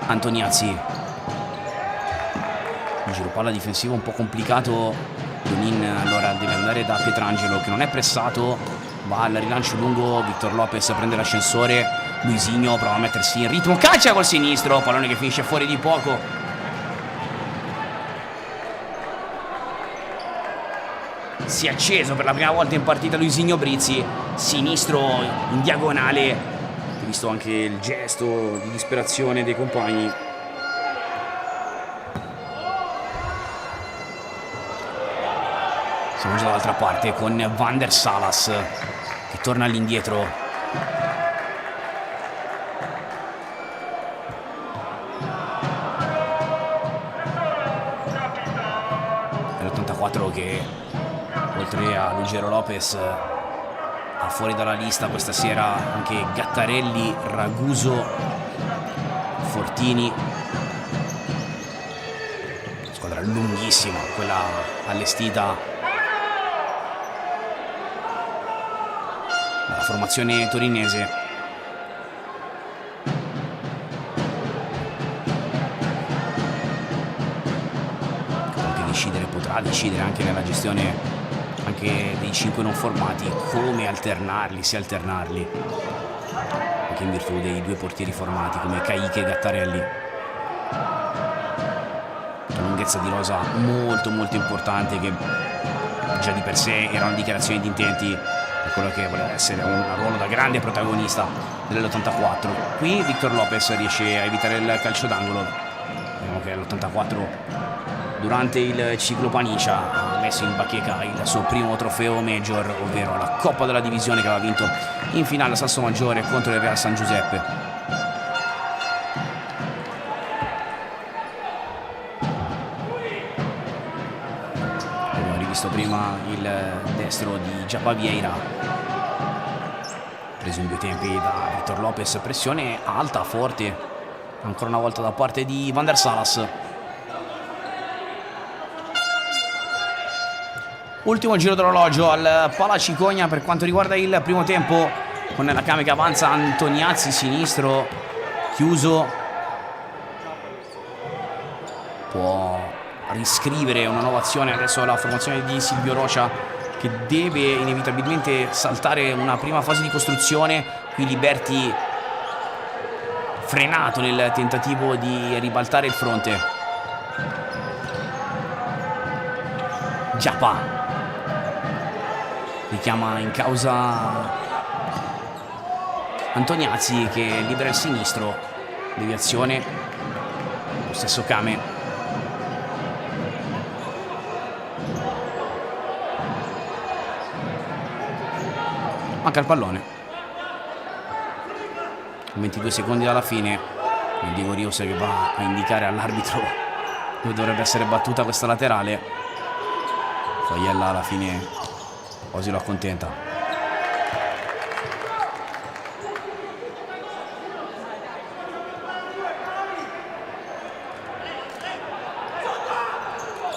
Antoniazzi, un giro palla difensivo un po' complicato. Donin allora deve andare da Pietrangelo che non è pressato, va al rilancio lungo. Victor Lopez prende l'ascensore. Luisinho prova a mettersi in ritmo, calcia col sinistro, pallone che finisce fuori di poco. Si è acceso per la prima volta in partita Luisinho Brizzi, sinistro in diagonale. Ho visto anche il gesto di disperazione dei compagni. Siamo già dall'altra parte con Van der Salas che torna all'indietro. L'84 che oltre a Ruggero Lopez fuori dalla lista questa sera anche Gattarelli, Raguso, Fortini. Squadra lunghissima quella allestita dalla formazione torinese. Potrà decidere anche nella gestione anche dei 5 non formati come alternarli, se alternarli, anche in virtù dei 2 portieri formati come Caicche e Gattarelli. Una lunghezza di rosa molto importante, che già di per sé era una dichiarazione di intenti per quello che voleva essere un ruolo da grande protagonista dell'84. Qui Victor Lopez riesce a evitare il calcio d'angolo. Vediamo che l'84 durante il ciclo Panicia ha messo in bacheca il suo primo trofeo major, ovvero la Coppa della Divisione che aveva vinto in finale a Salsomaggiore contro il Real San Giuseppe. Abbiamo rivisto prima il destro di Giappa Vieira, preso in 2 tempi da Victor Lopez. Pressione alta, forte, ancora una volta da parte di Van der Salas. Ultimo giro d'orologio al Palacicogna per quanto riguarda il primo tempo, con la Kame che avanza, Antoniazzi sinistro, chiuso. Può riscrivere una nuova azione adesso la formazione di Silvio Rocha, che deve inevitabilmente saltare una prima fase di costruzione. Qui Liberti frenato nel tentativo di ribaltare il fronte. Giappa richiama in causa Antoniazzi, che libera il sinistro, deviazione, lo stesso Kame. Manca il pallone, 22 secondi dalla fine, il Diego Rios che va a indicare all'arbitro dove dovrebbe essere battuta questa laterale. Faiella alla fine quasi lo accontenta.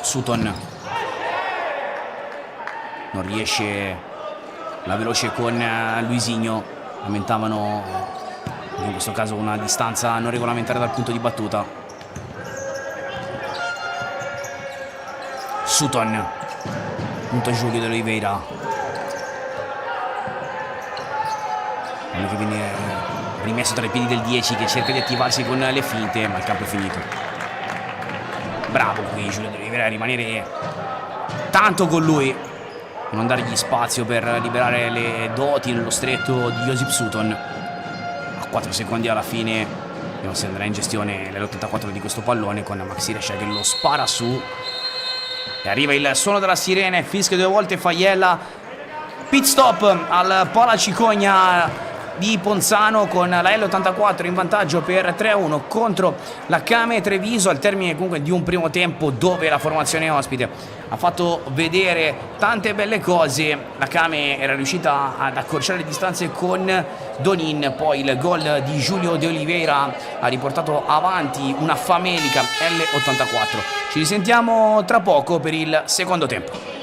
Sutton non riesce la veloce con Luisinho. Lamentavano in questo caso una distanza non regolamentare dal punto di battuta. Sutton, punto Giulio de Oliveira, che viene rimesso tra i piedi del 10, che cerca di attivarsi con le finte, ma il campo è finito. Bravo qui Giulio de Oliveira a rimanere tanto con lui, non dargli spazio per liberare le doti nello stretto di Josip Sutton. A 4 secondi alla fine vediamo se andrà in gestione l'84 di questo pallone, con Maxi Rescia che lo spara su e arriva il suono della sirena, fischia 2 volte Faiella. Pit stop al Palacicogna di Ponzano, con la L84 in vantaggio per 3-1 contro la Kame Treviso, al termine comunque di un primo tempo dove la formazione ospite ha fatto vedere tante belle cose. La Kame era riuscita ad accorciare le distanze con Donin, poi il gol di Giulio de Oliveira ha riportato avanti una famelica L84. Ci risentiamo tra poco per il secondo tempo.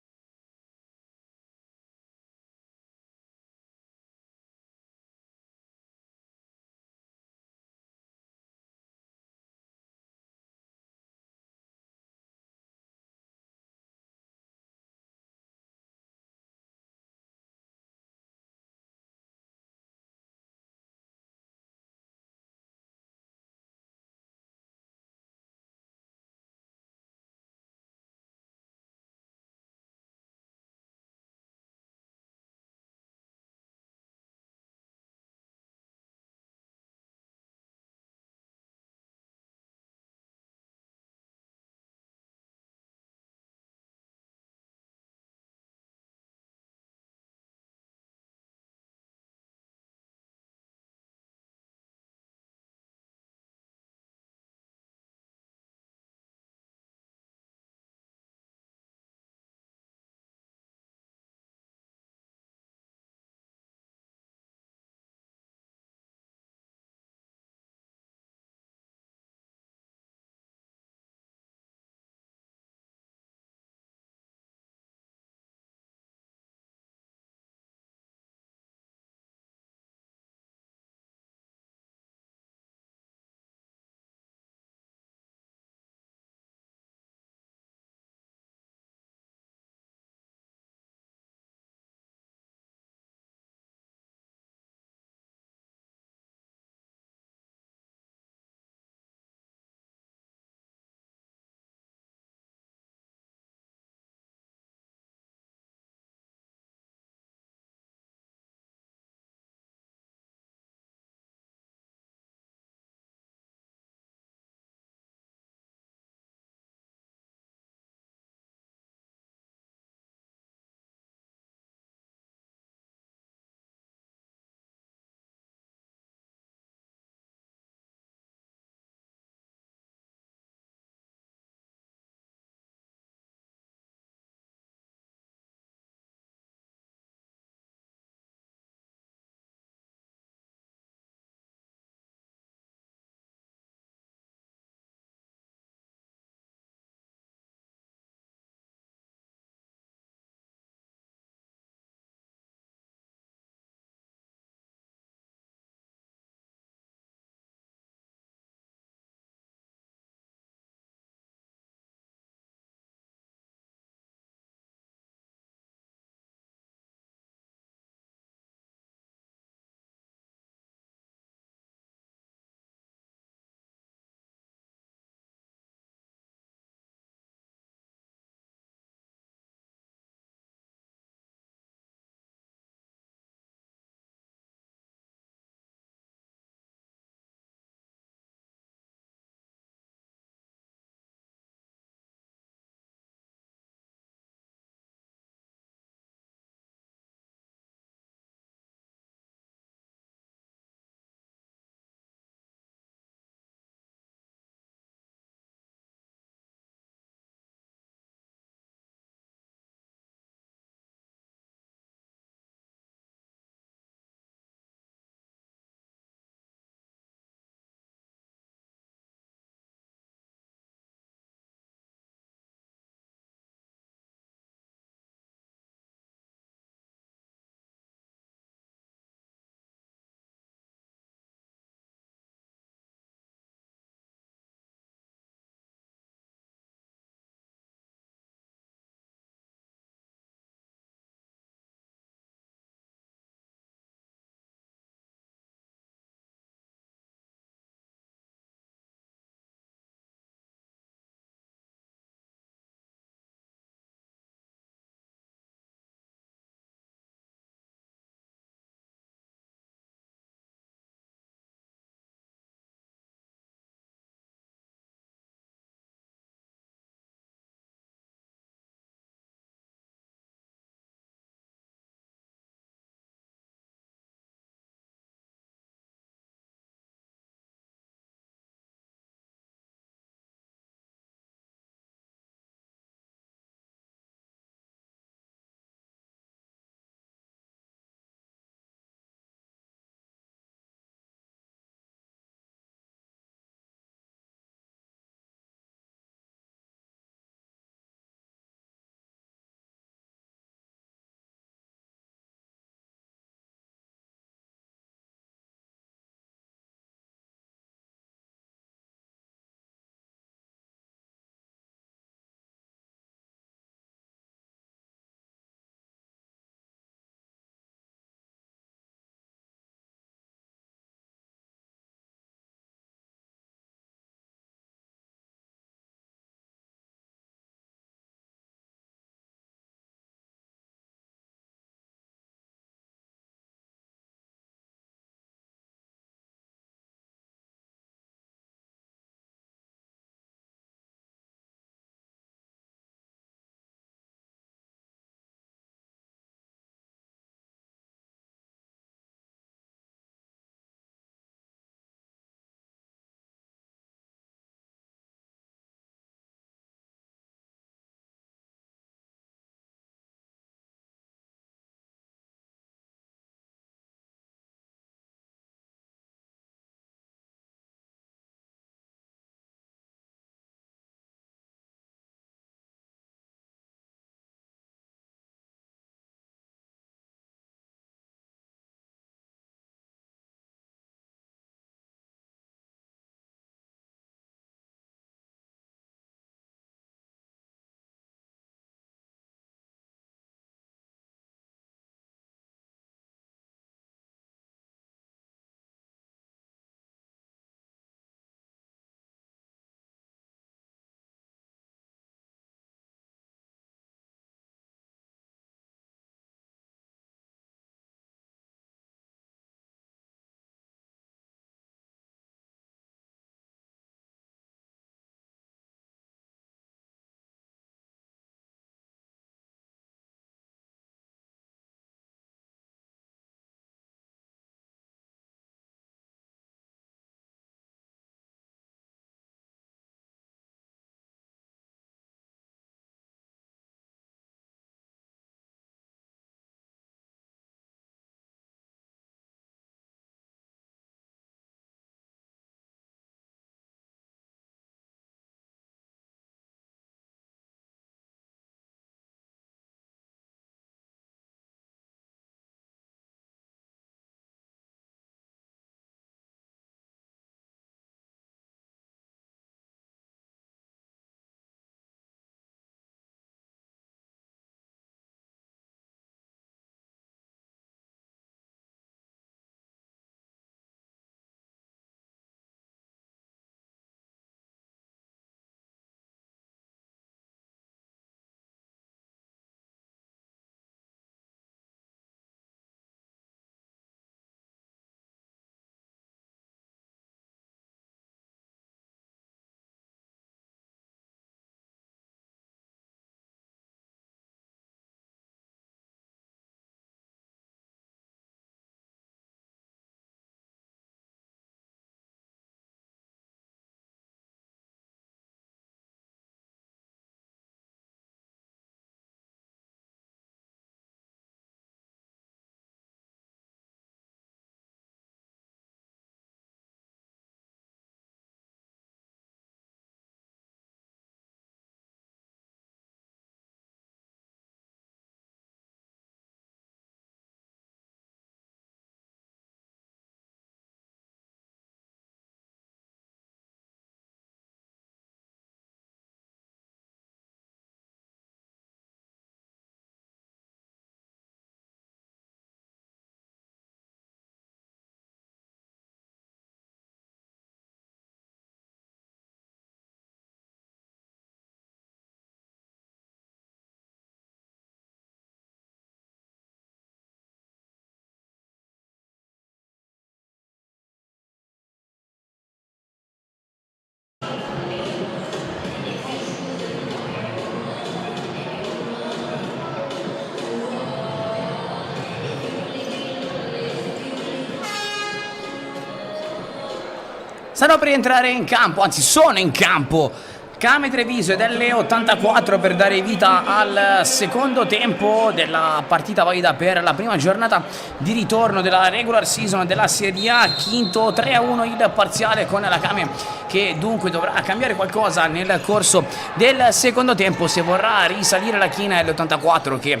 stanno per entrare in campo, anzi sono in campo Kame Treviso ed L84 per dare vita al secondo tempo della partita valida per la prima giornata di ritorno della regular season della Serie A. Quinto 3-1 il parziale, con la Kame che dunque dovrà cambiare qualcosa nel corso del secondo tempo se vorrà risalire la china. L84 che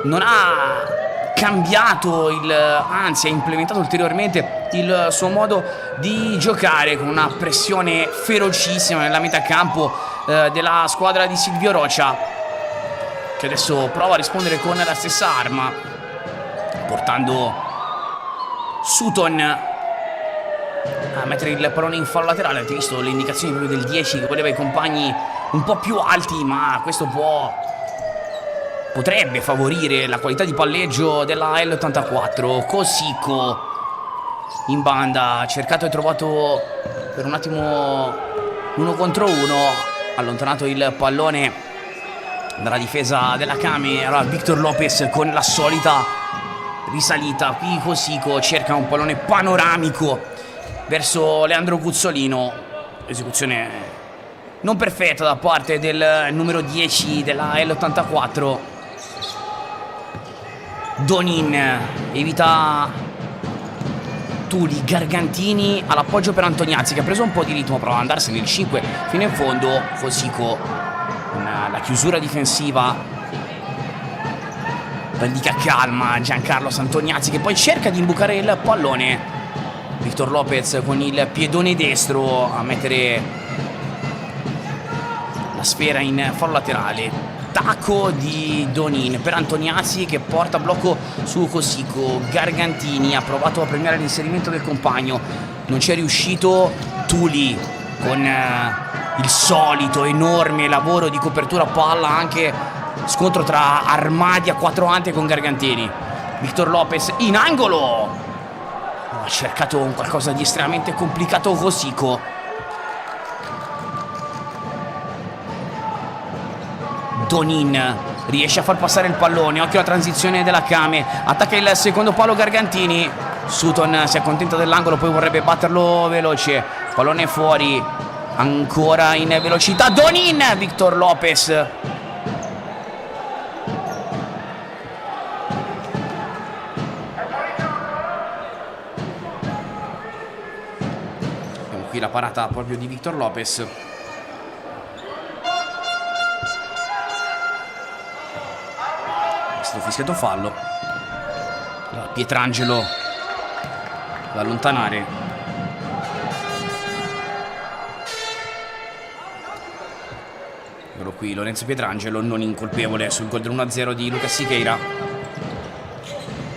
non ha cambiato anzi ha implementato ulteriormente il suo modo di giocare, con una pressione ferocissima nella metà campo della squadra di Silvio Rocha, che adesso prova a rispondere con la stessa arma, portando Sutton a mettere il pallone in fallo laterale. Avete visto le indicazioni proprio del 10 che voleva i compagni un po' più alti, ma questo potrebbe favorire la qualità di palleggio della L84. Cosico in banda, cercato e trovato per un attimo uno contro uno, allontanato il pallone dalla difesa della Kame. Allora Victor Lopez con la solita risalita, qui Cosico cerca un pallone panoramico verso Leandro Cuzzolino, esecuzione non perfetta da parte del numero 10 della L84. Donin evita Tuli, Gargantini all'appoggio per Antoniazzi, che ha preso un po' di ritmo, prova ad andarsene il 5 fino in fondo. Cosico con la chiusura difensiva, indica calma Giancarlo Antoniazzi, che poi cerca di imbucare il pallone. Victor Lopez con il piedone destro a mettere la sfera in fallo laterale. Tacco di Donin per Antoniazzi, che porta blocco su Cosico. Gargantini ha provato a premiare l'inserimento del compagno, non ci è riuscito. Tuli con il solito enorme lavoro di copertura palla, anche scontro tra armadi a quattro ante con Gargantini. Victor Lopez in angolo, ha cercato un qualcosa di estremamente complicato Cosico. Donin riesce a far passare il pallone, occhio alla transizione della Kame, attacca il secondo palo Gargantini. Sutton si accontenta dell'angolo, poi vorrebbe batterlo veloce, pallone fuori, ancora in velocità Donin. Victor Lopez abbiamo qui la parata proprio di Victor Lopez. Fischiato fallo. Allora, Pietrangelo da allontanare. Eccolo qui Lorenzo Pietrangelo, non incolpevole sul gol del 1-0 di Lucas Siqueira,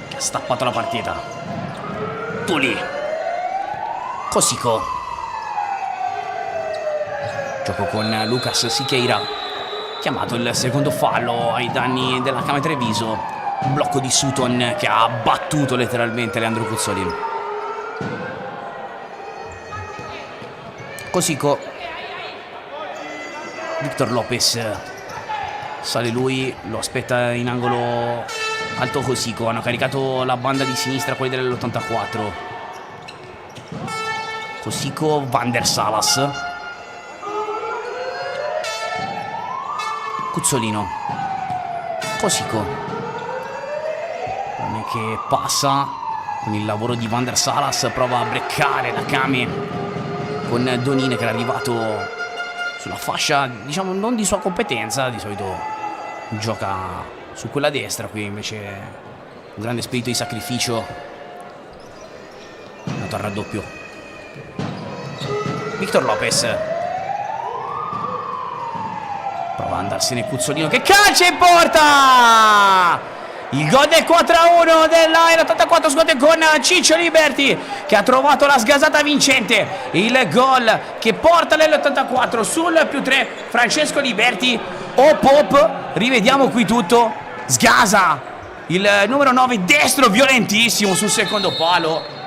che ha stappato la partita. Tuli, Cosico, gioco con Lucas Siqueira, chiamato il secondo fallo ai danni della Kame Treviso. Blocco di Sutton che ha battuto letteralmente Leandro Cuzzolino. Cosico, Victor Lopez sale lui, lo aspetta in angolo alto Cosico. Hanno caricato la banda di sinistra quelli dell'84. Cosico, Van der Salas, Cuzzolino, Cosico, che passa con il lavoro di Van der Salas, prova a breccare la Kame con Donin, che era arrivato sulla fascia, diciamo, non di sua competenza. Di solito gioca su quella destra, qui invece un grande spirito di sacrificio, è andato al raddoppio. Victor Lopez prova ad andarsene Cuzzolino, che calcia in porta! Il gol del 4-1 della L84, scusate, con Ciccio Liberti, che ha trovato la sgasata vincente. Il gol che porta l'L84 sul +3, Francesco Liberti. Pop, rivediamo qui tutto. Sgasa il numero 9 destro violentissimo sul secondo palo.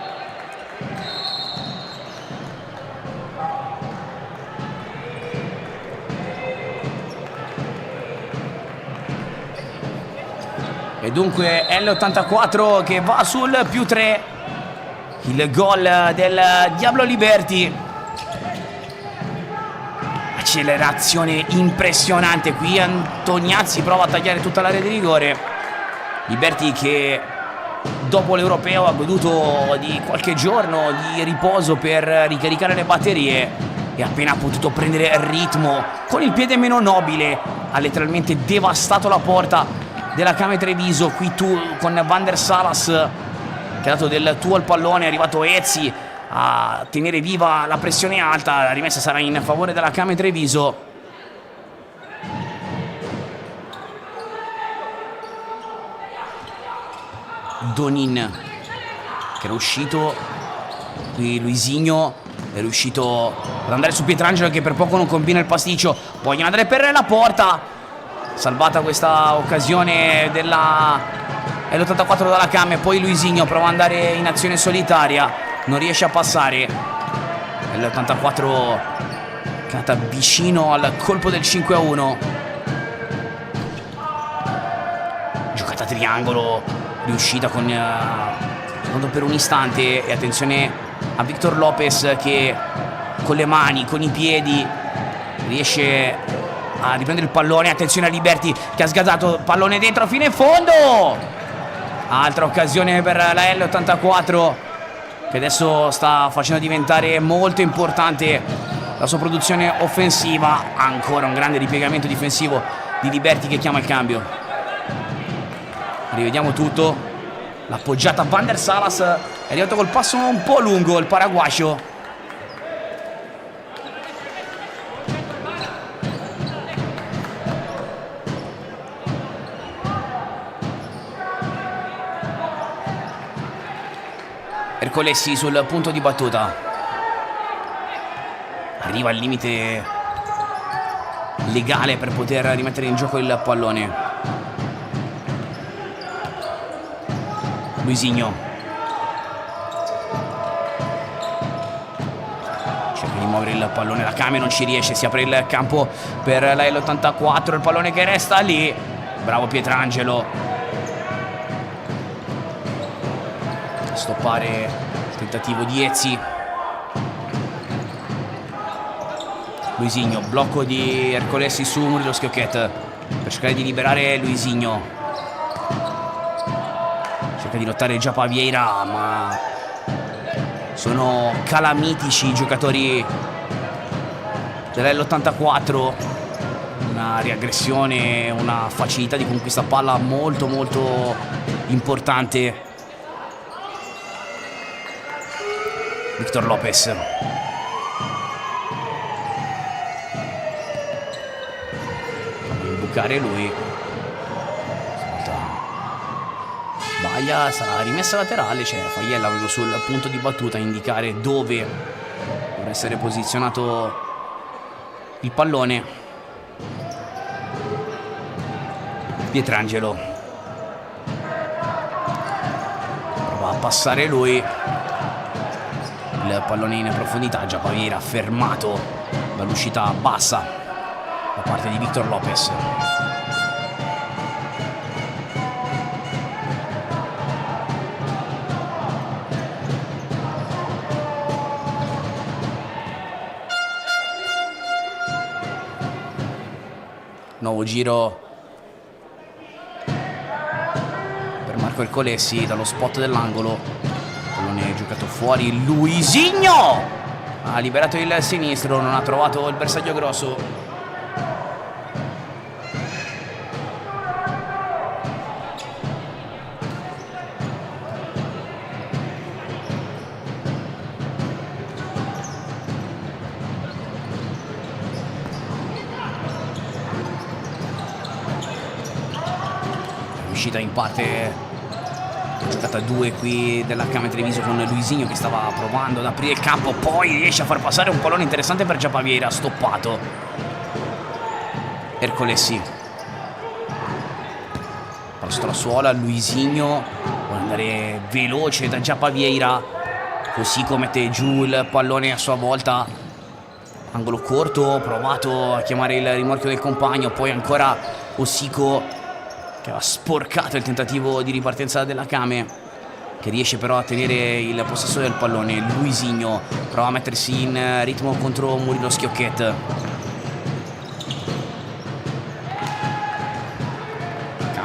E dunque L84 che va sul +3. Il gol del Diablo Liberti un'accelerazione impressionante. Qui Antoniazzi prova a tagliare tutta l'area di rigore. Liberty che dopo l'Europeo ha goduto di qualche giorno di riposo per ricaricare le batterie e appena ha potuto prendere ritmo con il piede meno nobile ha letteralmente devastato la porta della Came Treviso. Qui tu con Van der Salas che ha dato del tuo al pallone, è arrivato Ezzi a tenere viva la pressione alta. La rimessa sarà in favore della Came Treviso. Donin che era uscito, qui Luisinho è riuscito ad andare su Pietrangelo che per poco non combina il pasticcio. Vogliono andare per la porta, salvata questa occasione della L84 dalla Came. Poi Luisinho prova ad andare in azione solitaria, non riesce a passare. L84 che è andata vicino al colpo del 5-1. Giocata a triangolo riuscita con secondo per un istante. E attenzione a Victor Lopez che con le mani, con i piedi riesce a riprendere il pallone. Attenzione a Liberty che ha sgazzato pallone dentro fino in fondo. Altra occasione per la L84 che adesso sta facendo diventare molto importante la sua produzione offensiva. Ancora un grande ripiegamento difensivo di Liberty che chiama il cambio. Rivediamo tutto. L'appoggiata Van der Salas è arrivato col passo un po' lungo il paraguayo. Ercolessi sul punto di battuta, arriva al limite legale per poter rimettere in gioco il pallone. Luisinho cerca di muovere il pallone, la Came non ci riesce, si apre il campo per la L84, il pallone che resta lì. Bravo Pietrangelo stoppare il tentativo di Ezzi. Luisinho, blocco di Ercolessi su Murilo Schiocchet per cercare di liberare Luisinho. Cerca di lottare Giappa Vieira, ma sono calamitici i giocatori dell'L84. Una riaggressione, una facilità di conquista palla molto molto importante. Victor Lopez può imbucare lui. Sbaglia, sarà rimessa laterale. C'è Faiella proprio sul punto di battuta a indicare dove dovrà essere posizionato il pallone. Pietrangelo prova a passare lui. Il pallone in profondità, Giappa Vieira fermato dall'uscita bassa da parte di Victor Lopez. Nuovo giro per Marco Ercolessi dallo spot dell'angolo. Pallone giocato fuori, Luisinho ha liberato il sinistro, non ha trovato il bersaglio grosso. È riuscita in parte giocata a due qui della Came Treviso con Luisinho che stava provando ad aprire il campo, poi riesce a far passare un pallone interessante per Giappa Vieira, stoppato. Ercolessi palla sotto la suola, Luisinho vuole andare veloce da Giappa Vieira, così come mette giù il pallone a sua volta, angolo corto, provato a chiamare il rimorchio del compagno, poi ancora Ossico che ha sporcato il tentativo di ripartenza della Came, che riesce però a tenere il possesso del pallone. Luisinho prova a mettersi in ritmo contro Murilo Schiocchet.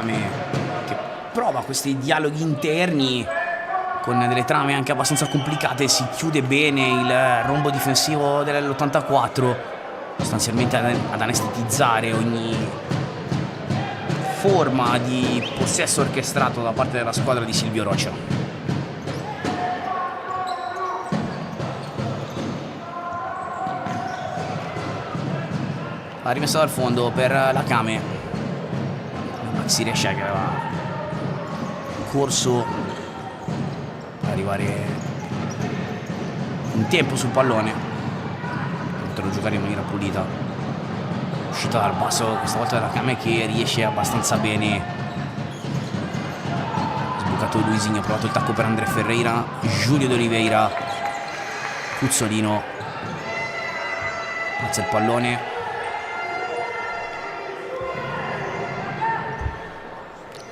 Kame che prova questi dialoghi interni con delle trame anche abbastanza complicate. Si chiude bene il rombo difensivo dell'84, sostanzialmente ad anestetizzare ogni forma di possesso orchestrato da parte della squadra di Silvio Roccia. La rimessa dal fondo per la Kame. Maxi Rescia che aveva corso ad arrivare in tempo sul pallone, poterlo giocare in maniera pulita. Uscita dal basso questa volta della Kame che riesce abbastanza bene. Sbucato Luisinho, ha provato il tacco per André Ferreira. Giulio De Oliveira, Cuzzolino alza il pallone,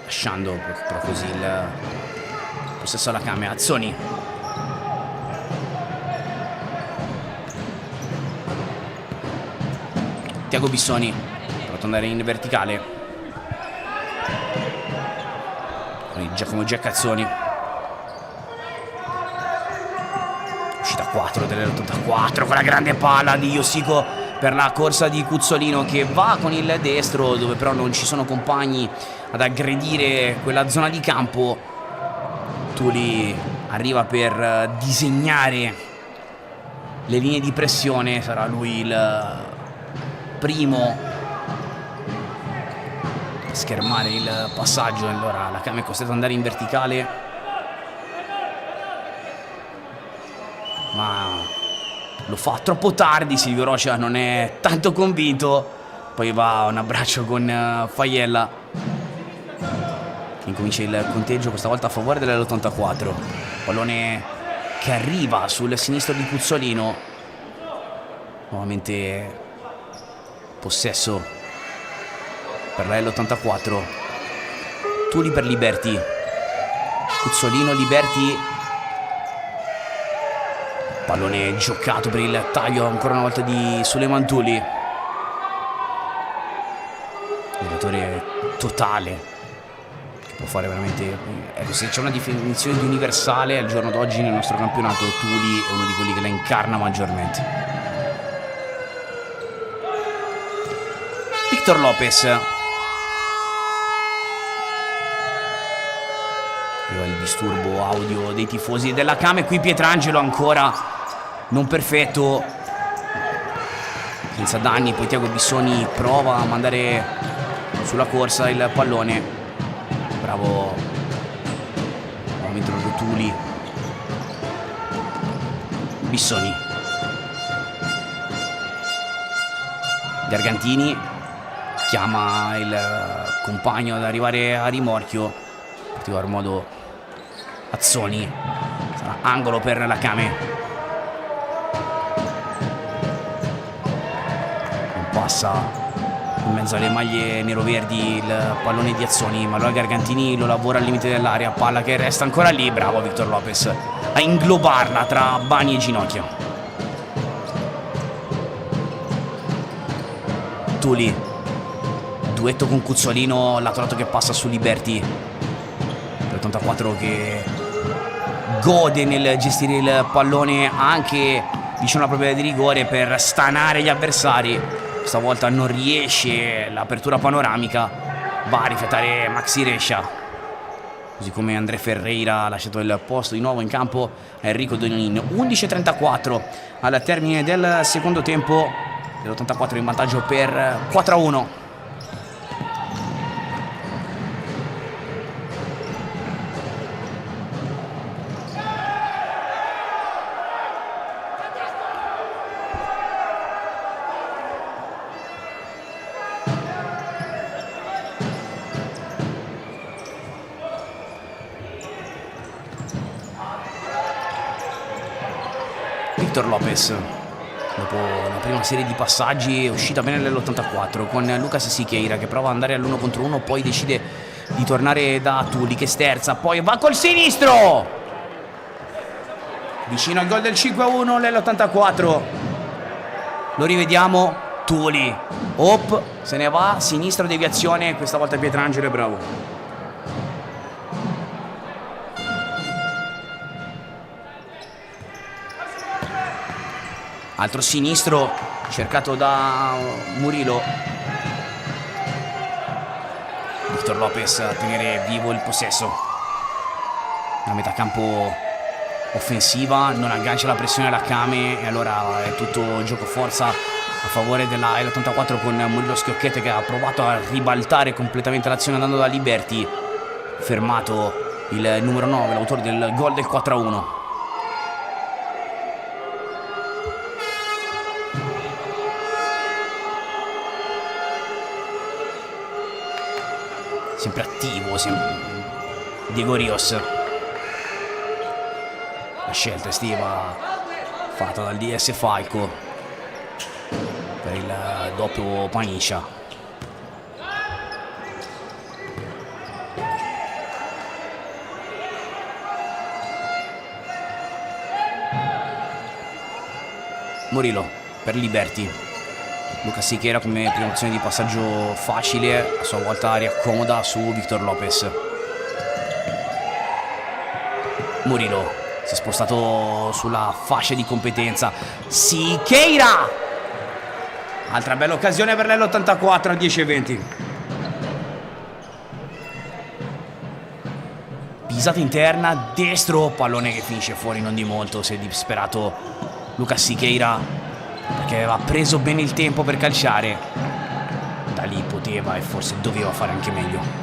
lasciando però così il possesso alla Kame. Azzoni, Tiago Bissoni, provato ad andare in verticale con Giacomo Giaccazzoni. Uscita 4 dell'84 con la grande palla di Yoshiko per la corsa di Cuzzolino che va con il destro, dove però non ci sono compagni ad aggredire quella zona di campo. Tuli arriva per disegnare le linee di pressione, sarà lui il primo a schermare il passaggio. Allora la Kame è costretta ad andare in verticale, ma lo fa troppo tardi. Silvio Roccia non è tanto convinto, poi va un abbraccio con Faiella. Incomincia il conteggio questa volta a favore dell'84. Pallone che arriva sul sinistro di Cuzzolino, nuovamente possesso per la L84. Tuli per Liberti, Cuzzolino, Liberti, pallone giocato per il taglio ancora una volta di Suleiman Tuli. Giocatore totale, può fare veramente, ecco, se c'è una definizione di universale al giorno d'oggi nel nostro campionato, Tuli è uno di quelli che la incarna maggiormente. Victor Lopez, arriva il disturbo audio dei tifosi della Kame. Qui Pietrangelo ancora non perfetto, senza danni. Poi Tiago Bissoni prova a mandare sulla corsa il pallone. Bravo nuovamente Tuli. Bissoni, Gargantini chiama il compagno ad arrivare a rimorchio, in particolar modo Azzoni. Sarà angolo per la Kame. Non passa in mezzo alle maglie nero-verdi il pallone di Azzoni, ma allora Gargantini lo lavora al limite dell'area. Palla che resta ancora lì. Bravo Victor Lopez a inglobarla tra Bani e ginocchio. Tuli, duetto con Cuzzolino, lato lato che passa su Liberti. L'84 che gode nel gestire il pallone anche vicino alla propria di rigore per stanare gli avversari. Stavolta non riesce l'apertura panoramica, va a rifiatare Maxi Rescia, così come André Ferreira ha lasciato il posto di nuovo in campo a Enrico Donin. 11:34 al termine del secondo tempo, l'84 in vantaggio per 4-1. Victor Lopez, dopo la prima serie di passaggi, è uscita bene nell'84 con Lucas Siqueira che prova ad andare all'1 contro 1, poi decide di tornare da Tuli che sterza, poi va col sinistro vicino al gol del 5-1 nell'84. Lo rivediamo, Tuli. Hop, se ne va, sinistro deviazione, questa volta Pietrangelo è bravo. Altro sinistro cercato da Murillo. Victor Lopez a tenere vivo il possesso. La metà campo offensiva non aggancia la pressione alla Kame e allora è tutto gioco forza a favore della L84 con Murillo Schiocchetto che ha provato a ribaltare completamente l'azione andando da Liberty. Fermato il numero 9, l'autore del gol del 4-1. Sempre attivo, Diego Rios. La scelta estiva fatta dal DS Falco per il doppio Paniccia. Murillo per Liberty. Luca Sichera come prima opzione di passaggio facile, a sua volta riaccomoda su Victor Lopez. Murillo si è spostato sulla fascia di competenza. Sichera! Altra bella occasione per l'L84 a 10-20. Pisata interna, destro, pallone che finisce fuori non di molto. Si è disperato Luca Sichera perché aveva preso bene il tempo per calciare. Da lì poteva e forse doveva fare anche meglio.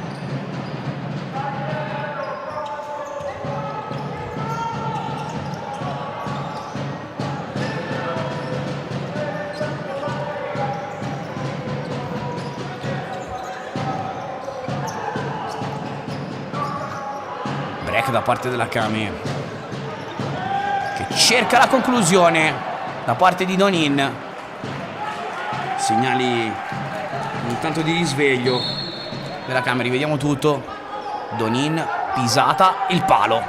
Break da parte della Kame che cerca la conclusione da parte di Donin. Segnali intanto di risveglio della Kame, rivediamo tutto. Donin, pisata, il palo.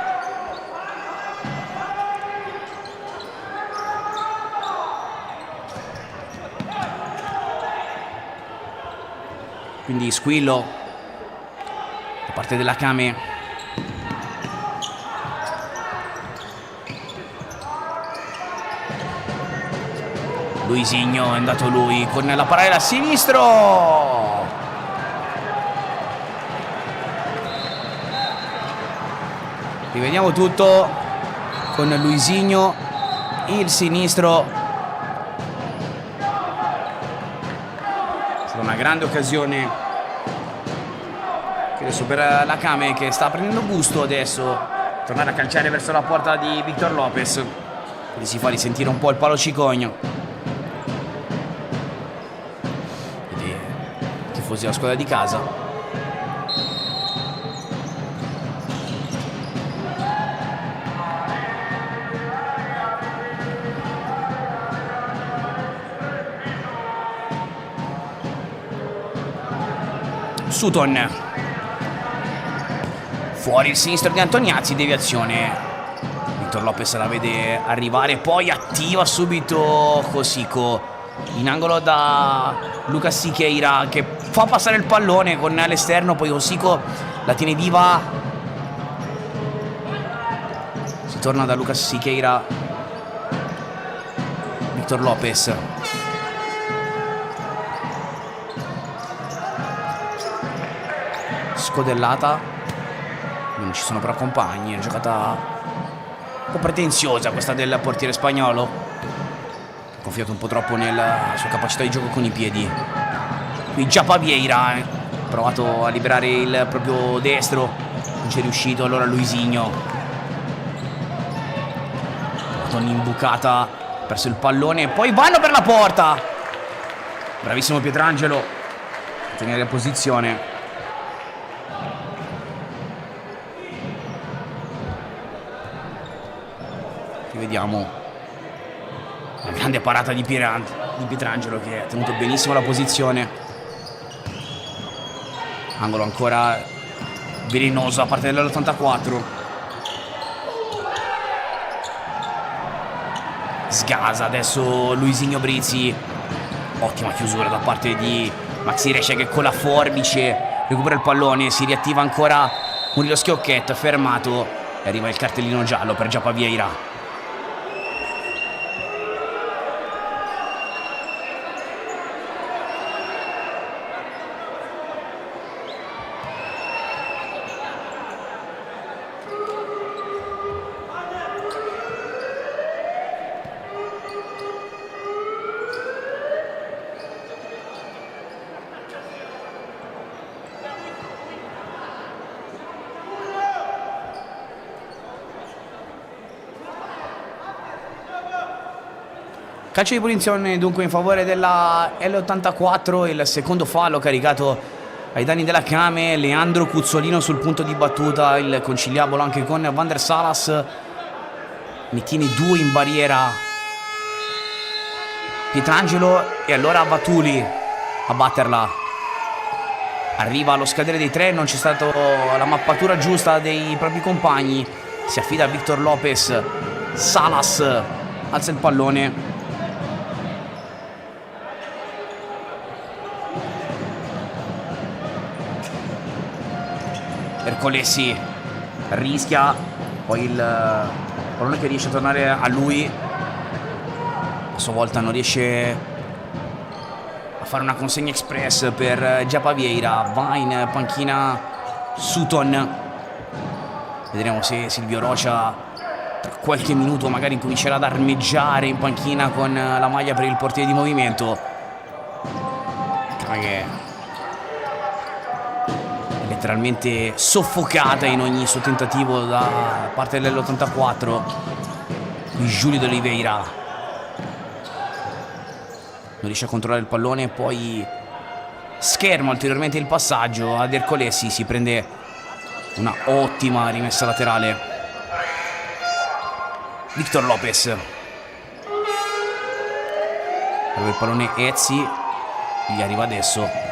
Quindi squillo da parte della Kame. Luisinho è andato lui con la parallela a sinistro. Rivediamo tutto con Luisinho, il sinistro. È stata una grande occasione adesso per la Kame che sta prendendo gusto adesso tornare a calciare verso la porta di Victor Lopez. Gli si fa risentire un po' il palo cicogno. Tifosi della squadra di casa. Sutton. Fuori il sinistro di Antoniazzi, deviazione. Victor Lopez la vede arrivare, poi attiva subito Cosico in angolo da Lucas Siqueira che fa passare il pallone con l'esterno, poi Cosico la tiene viva. Si torna da Lucas Siqueira. Victor Lopez. Scodellata, non ci sono però compagni. È giocata un po' pretenziosa questa del portiere spagnolo, confiato un po' troppo nella sua capacità di gioco con i piedi. Qui già Pavieira ha provato a liberare il proprio destro, non ci è riuscito. Allora Luisinho, un'imbucata, ha perso il pallone e poi vanno per la porta. Bravissimo Pietrangelo a tenere la posizione. Vediamo la grande parata di Pietrangelo che ha tenuto benissimo la posizione. Angolo ancora velenoso da parte dell'84. Sgasa adesso Luisinho Brizzi. Ottima chiusura da parte di Maxi Rescia, che con la forbice recupera il pallone, si riattiva ancora Murilo Schiocchetto, fermato, e arriva il cartellino giallo per Giappa Vieira. Calcio di punizione dunque in favore della L84, il secondo fallo caricato ai danni della Kame. Leandro Cuzzolino sul punto di battuta, il conciliabolo anche con Van der Salas, ne tiene 2 in barriera Pietrangelo, e allora Vatuli a batterla. Arriva allo scadere dei 3, non c'è stata la mappatura giusta dei propri compagni, si affida a Victor Lopez. Salas alza il pallone, Ercolesi rischia, poi il pallone che riesce a tornare a lui, a sua volta non riesce a fare una consegna express per Giappa Vieira. Va in panchina Sutton, vedremo se Silvio Rocha tra qualche minuto magari incomincerà ad armeggiare in panchina con la maglia per il portiere di movimento, che letteralmente soffocata in ogni suo tentativo da parte dell'84 di Giulio D'Oliveira. Non riesce a controllare il pallone, poi scherma ulteriormente il passaggio ad Ercolesi, si prende una ottima rimessa laterale. Victor Lopez, il pallone Ezzi, gli arriva adesso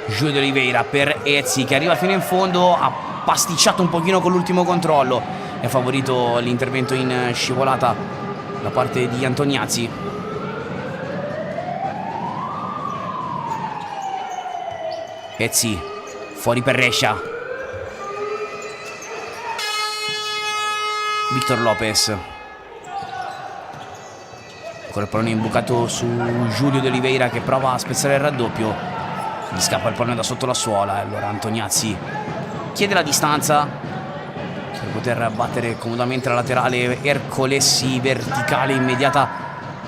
Giulio D'Oliveira per Ezzi, che arriva fino in fondo, ha pasticciato un pochino con l'ultimo controllo, è favorito l'intervento in scivolata da parte di Antoniazzi. Ezzi fuori per Rescia, Victor Lopez, ancora il pallone imbucato su Giulio D'Oliveira, che prova a spezzare il raddoppio, gli scappa il pallone da sotto la suola, e allora Antoniazzi chiede la distanza per poter battere comodamente la laterale. Ercolesi, verticale immediata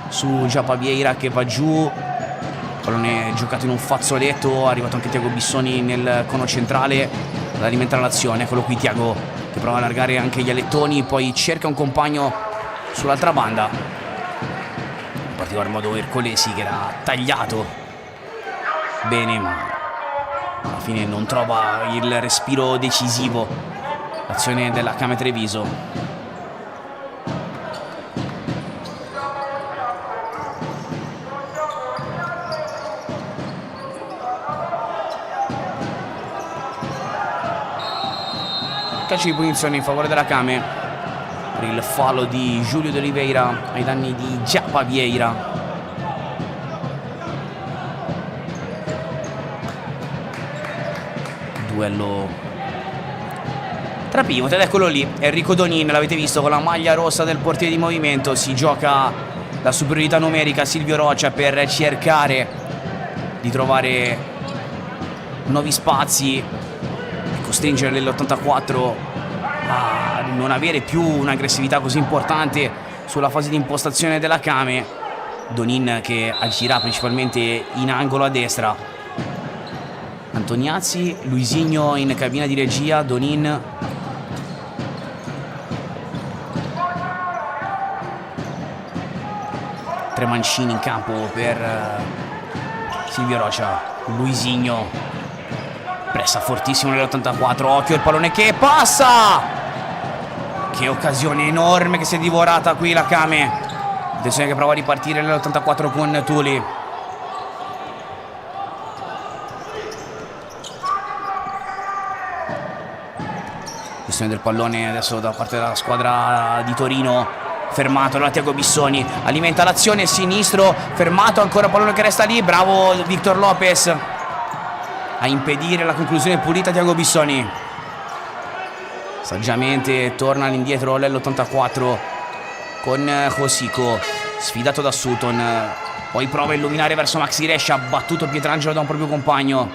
su Giappa Vieira, che va giù, pallone giocato in un fazzoletto, è arrivato anche Tiago Bissoni nel cono centrale ad alimentare l'azione. Eccolo qui Tiago che prova a allargare anche gli alettoni, poi cerca un compagno sull'altra banda, in particolar modo Ercolesi, che era tagliato bene, ma alla fine non trova il respiro decisivo l'azione della Kame Treviso. Calcio di punizione in favore della Kame per il fallo di Giulio D'Oliveira ai danni di Giappa Vieira. Duello tra pivot, ed eccolo lì Enrico Donin, l'avete visto, con la maglia rossa del portiere di movimento. Si gioca la superiorità numerica Silvio Rocha per cercare di trovare nuovi spazi e costringere l'84 a non avere più un'aggressività così importante sulla fase di impostazione della Kame. Donin che agirà principalmente in angolo a destra. Antoniazzi, Luisigno in cabina di regia, Donin. Tre mancini in campo per Silvio Rocha. Luisigno pressa fortissimo nell'84, occhio il pallone che passa! Che occasione enorme che si è divorata qui la Kame. Attenzione che prova a ripartire nell'84 con Tuli. Del pallone adesso da parte della squadra di Torino, fermato. Allora Thiago Bissoni alimenta l'azione, sinistro, fermato, ancora pallone che resta lì, bravo Victor Lopez a impedire la conclusione pulita. Thiago Bissoni saggiamente torna all'indietro l'84 con Josico, sfidato da Sutton, poi prova a illuminare verso Maxi Rescia, battuto Pietrangelo da un proprio compagno.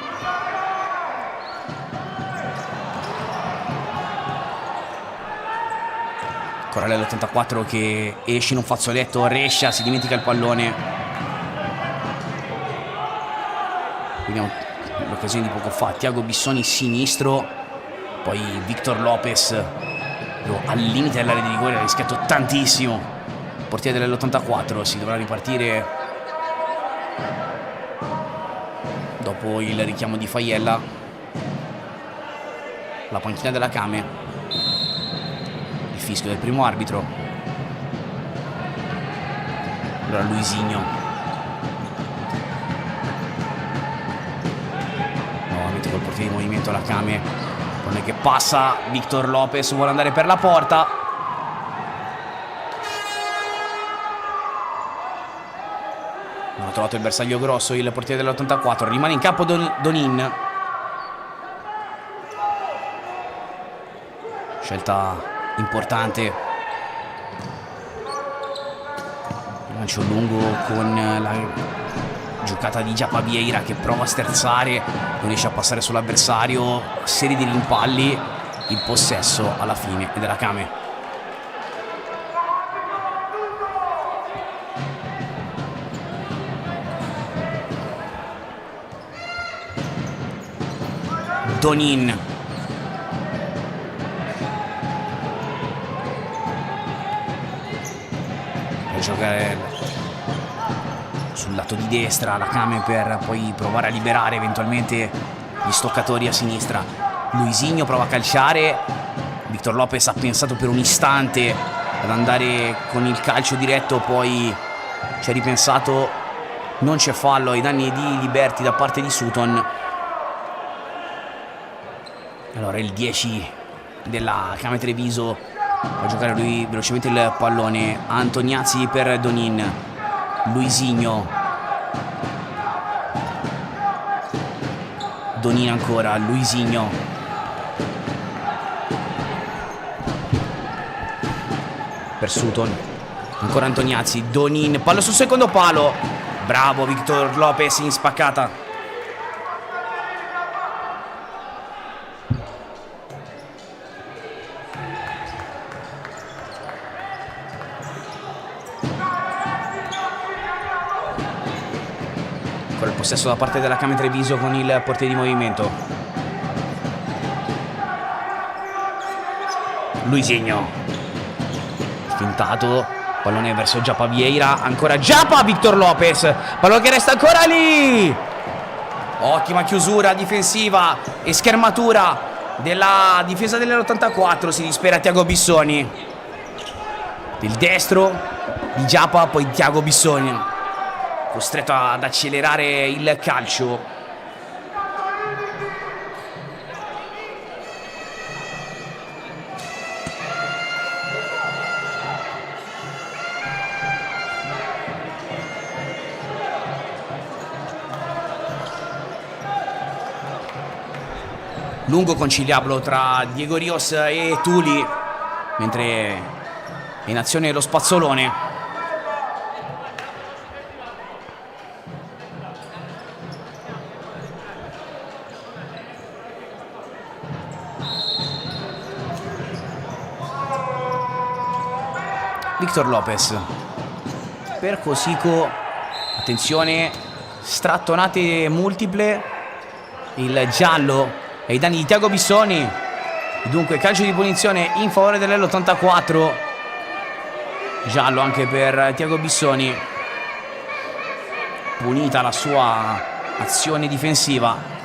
Ancora l'84 che esce in un fazzoletto, Rescia si dimentica il pallone. Vediamo l'occasione di poco fa, Thiago Bissoni sinistro, poi Victor Lopez al limite dell'area di rigore, ha rischiato tantissimo. Il portiere dell'84 si dovrà ripartire dopo il richiamo di Faiella. La panchina della Came, il fischio del primo arbitro. Allora Luisinho nuovamente col portiere di movimento alla Came, che passa, Victor Lopez vuole andare per la porta, non ha trovato il bersaglio grosso il portiere dell'84, rimane in campo Donin. Scelta importante, lancio lungo con la giocata di Giappa Vieira che prova a sterzare, non riesce a passare sull'avversario, serie di rimpalli, il possesso alla fine è della Came. Donin, per giocare sul lato di destra la Came per poi provare a liberare eventualmente gli stoccatori a sinistra. Luisinho prova a calciare, Victor Lopez ha pensato per un istante ad andare con il calcio diretto, poi ci ha ripensato, non c'è fallo ai danni di Liberti da parte di Sutton. Allora il 10 della Came Treviso va a giocare lui velocemente il pallone, Antoniazzi per Donin, Luisinho, Donin ancora, Luisinho, per Sutton, ancora Antoniazzi, Donin, palla sul secondo palo, bravo Victor Lopez in spaccata. Il possesso da parte della Came Treviso con il portiere di movimento. Luisinho, fintato, pallone verso Giappa Vieira, ancora Giappa, Victor Lopez, pallone che resta ancora lì. Ottima chiusura difensiva e schermatura della difesa dell'84, si dispera Thiago Bissoni. Il destro di Giappa, poi Thiago Bissoni costretto ad accelerare il calcio. Lungo conciliabolo tra Diego Rios e Tuli, mentre è in azione lo spazzolone. Victor Lopez per Josico, attenzione, strattonate multiple, il giallo ai danni di Thiago Bissoni, dunque calcio di punizione in favore dell'84, giallo anche per Thiago Bissoni, punita la sua azione difensiva.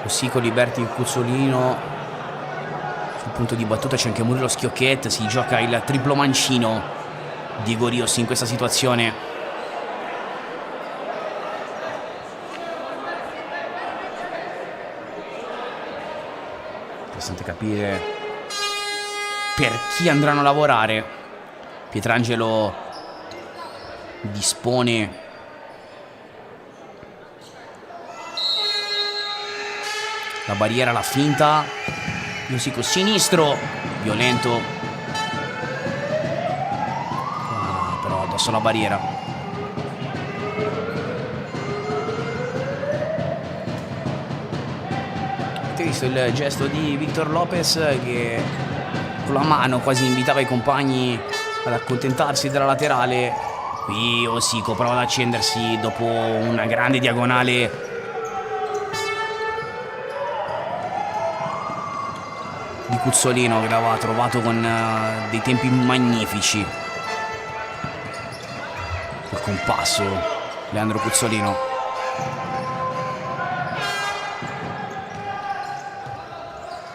Josico, Liberti, Cuzzolino, punto di battuta c'è anche Murilo Schiocchet, si gioca il triplo mancino Diego Rios in questa situazione. Interessante capire per chi andranno a lavorare. Pietrangelo dispone la barriera, la finta, Iosico sinistro, violento, però addosso alla barriera. Avete visto il gesto di Victor Lopez che con la mano quasi invitava i compagni ad accontentarsi della laterale. Qui Iosico prova ad accendersi dopo una grande diagonale di Cuzzolino, che l'aveva trovato con dei tempi magnifici. Il compasso Leandro Cuzzolino.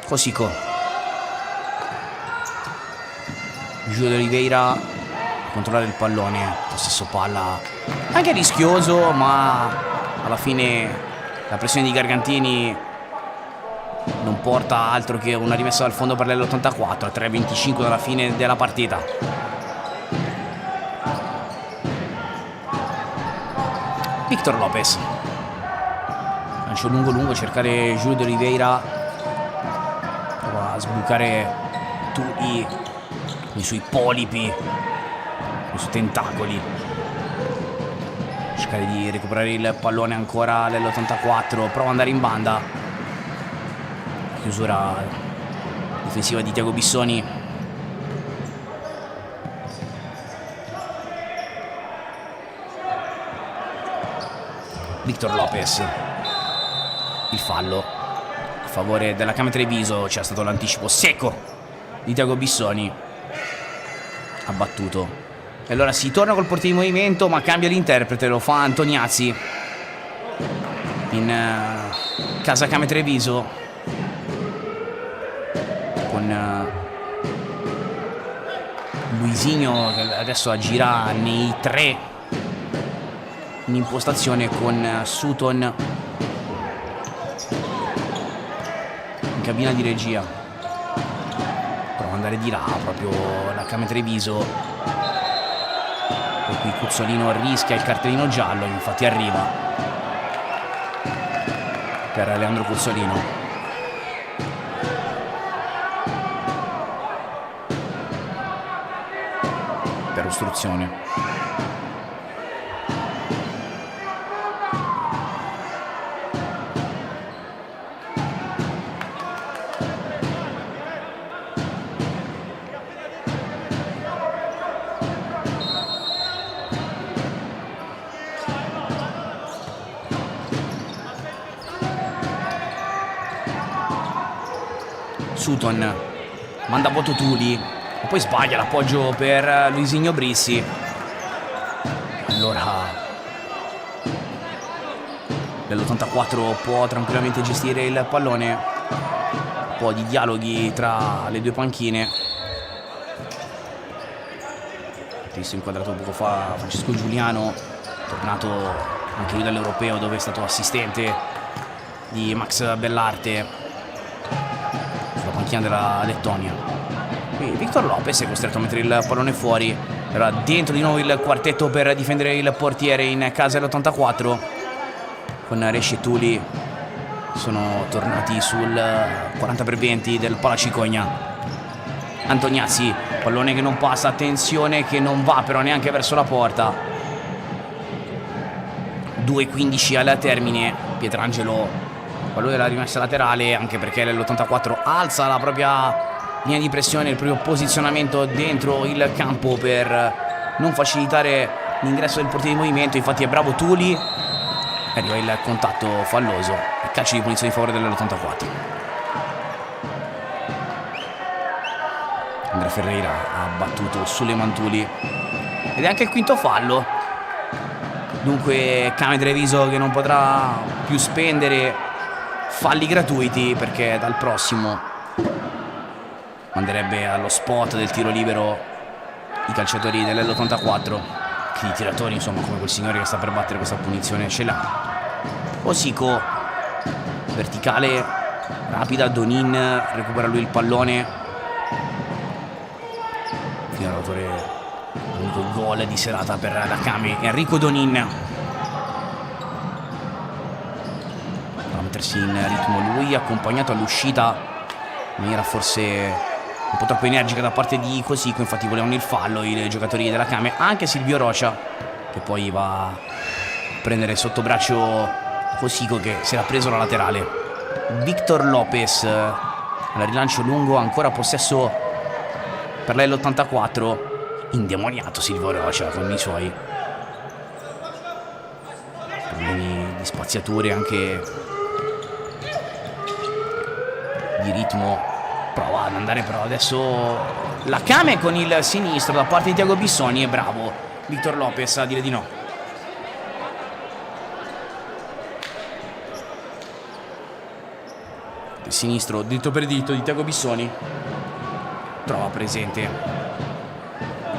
Cosico, Giulio Oliveira a controllare il pallone, lo stesso palla anche rischioso, ma alla fine la pressione di Gargantini non porta altro che una rimessa dal fondo per l'84 a 3:25 dalla fine della partita. Victor Lopez, lancio lungo, cercare Giulio de Oliveira, prova a sbucare Tuli con i suoi polipi, con i suoi tentacoli, cercare di recuperare il pallone ancora l'84, prova ad andare in banda. Chiusura difensiva di Tiago Bissoni. Victor Lopez, il fallo a favore della Camera Treviso. C'è stato l'anticipo secco di Tiago Bissoni, abbattuto, e allora si torna col portiere in movimento, ma cambia l'interprete, lo fa Antoniazzi in casa Camera Treviso, con Luisinho che adesso agirà nei tre in impostazione, con Sutton in cabina di regia. Prova ad andare di là proprio la Camera Treviso, e qui Cuzzolino rischia il cartellino giallo, infatti arriva per Leandro Cuzzolino. Per ostruzione. Sutton manda a vuoto Tuli e poi sbaglia l'appoggio per Luisinho Brissi. Allora l'84 può tranquillamente gestire il pallone. Un po' di dialoghi tra le due panchine. Visto inquadrato poco fa Francesco Giuliano, tornato anche lui dall'Europeo, dove è stato assistente di Max Bellarte sulla panchina della Lettonia. Qui Victor Lopez è costretto a mettere il pallone fuori. Era dentro di nuovo il quartetto per difendere il portiere in casa dell'84. Con Resci e Tuli sono tornati sul 40/20 del Palacicogna. Antoniazzi, pallone che non passa, attenzione che non va però neanche verso la porta. 2:15 al termine. Pietrangelo, pallone della rimessa laterale, anche perché l'84 alza la propria linea di pressione, il proprio posizionamento dentro il campo per non facilitare l'ingresso del portiere in movimento. Infatti è bravo Tuli, arriva il contatto falloso e calcio di punizione in favore dell'84. Andrea Ferreira ha battuto sulle Mantuli ed è anche il quinto fallo. Dunque Camera Treviso che non potrà più spendere falli gratuiti, perché dal prossimo manderebbe allo spot del tiro libero i calciatori dell'L84, che i tiratori, insomma, come quel signore che sta per battere questa punizione ce l'ha. Osico, verticale, rapida, Donin recupera lui il pallone. Fino all'autore, l'unico gol di serata per la Kame, Enrico Donin. A mettersi in ritmo lui, accompagnato all'uscita in maniera forse un po' troppo energica da parte di Cosico, infatti volevano il fallo i giocatori della Kame, anche Silvio Rocia, che poi va a prendere sotto braccio Cosico, che si era preso la laterale. Victor Lopez al rilancio lungo, ancora possesso per l'L84, indemoniato Silvio Rocia con i suoi problemi di spaziature, anche di ritmo. Prova ad andare però adesso la Kame con il sinistro da parte di Tiago Bissoni, e bravo Victor Lopez a dire di no. Il sinistro dritto per dritto di Tiago Bissoni trova presente il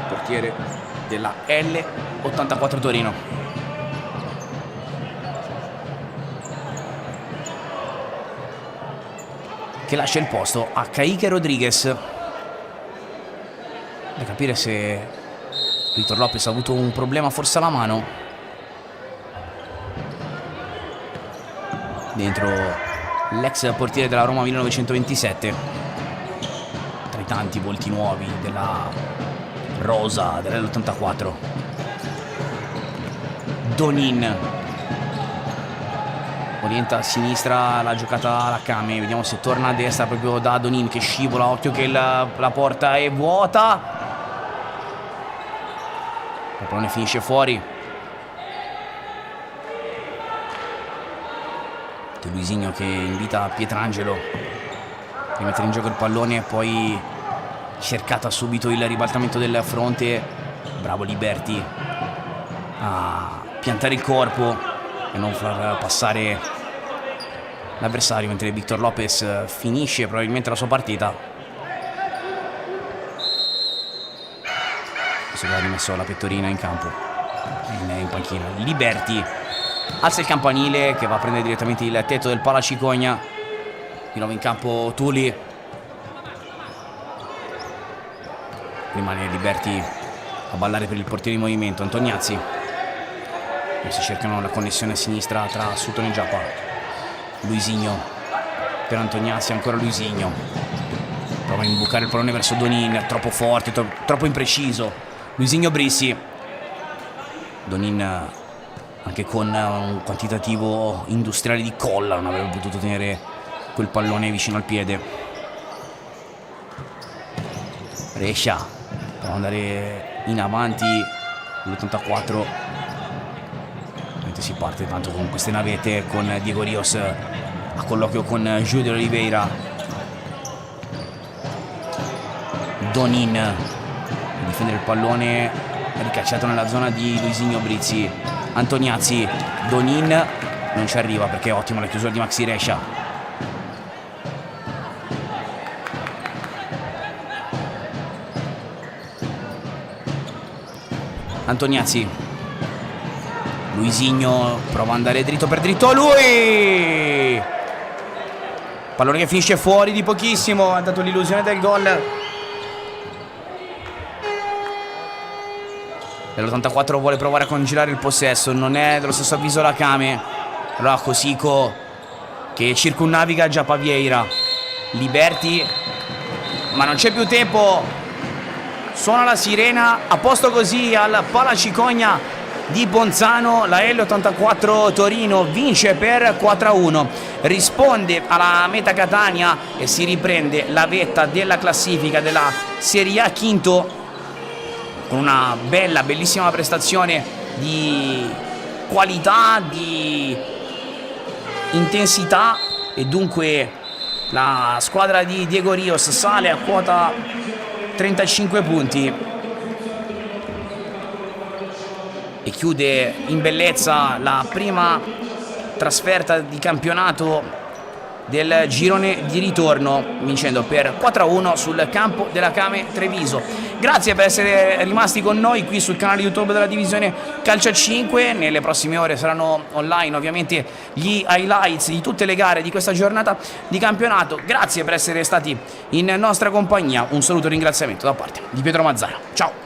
portiere della L84 Torino. Che lascia il posto a Kaique Rodriguez. Da capire se Victor Lopez ha avuto un problema forse alla mano. Dentro l'ex portiere della Roma 1927, tra i tanti volti nuovi della rosa dell'L84. Donin orienta a sinistra la giocata alla Kame, vediamo se torna a destra proprio da Donin, che scivola, occhio che la porta è vuota, il pallone finisce fuori. De Luisinho che invita Pietrangelo a mettere in gioco il pallone, e poi cercata subito il ribaltamento del fronte, bravo Liberti a piantare il corpo e non far passare l'avversario, mentre Victor Lopez finisce probabilmente la sua partita. Adesso che ha rimesso la pettorina in campo, in panchina. Liberti alza il campanile, che va a prendere direttamente il tetto del Palacicogna. Di nuovo in campo Tuli, rimane Liberti a ballare per il portiere in movimento Antoniazzi. E si cercano la connessione a sinistra tra Sutton e Giappa. Luisinho per Antoniazzi, ancora Luisinho, prova a imbucare il pallone verso Donin, troppo forte, troppo impreciso. Luisinho Brissi. Donin anche con un quantitativo industriale di colla non avrebbe potuto tenere quel pallone vicino al piede. Brescia prova ad andare in avanti l'84, mentre si parte tanto con queste navette, con Diego Rios a colloquio con Giulio de Oliveira. Donin a difendere il pallone, ricacciato nella zona di Luisinho Brizzi. Antoniazzi, Donin non ci arriva perché è ottima la chiusura di Maxi Rescia. Antoniazzi, Luisinho prova ad andare dritto per dritto, lui! Pallone che finisce fuori di pochissimo, ha dato l'illusione del gol. L'84 vuole provare a congilare il possesso, non è dello stesso avviso la Kame. Allora Cosico che circunnaviga Giappa Vieira. Liberti, ma non c'è più tempo. Suona la sirena, a posto così al Palacicogna di Ponzano. La L84 Torino vince per 4-1, risponde alla Meta Catania e si riprende la vetta della classifica della Serie A quinto, con una bellissima prestazione di qualità, di intensità, e dunque la squadra di Diego Rios sale a quota 35 punti e chiude in bellezza la prima trasferta di campionato del girone di ritorno, vincendo per 4-1 sul campo della Came Treviso. Grazie per essere rimasti con noi qui sul canale YouTube della divisione Calcio a 5. Nelle prossime ore saranno online ovviamente gli highlights di tutte le gare di questa giornata di campionato. Grazie per essere stati in nostra compagnia. Un saluto e un ringraziamento da parte di Pietro Mazzara. Ciao!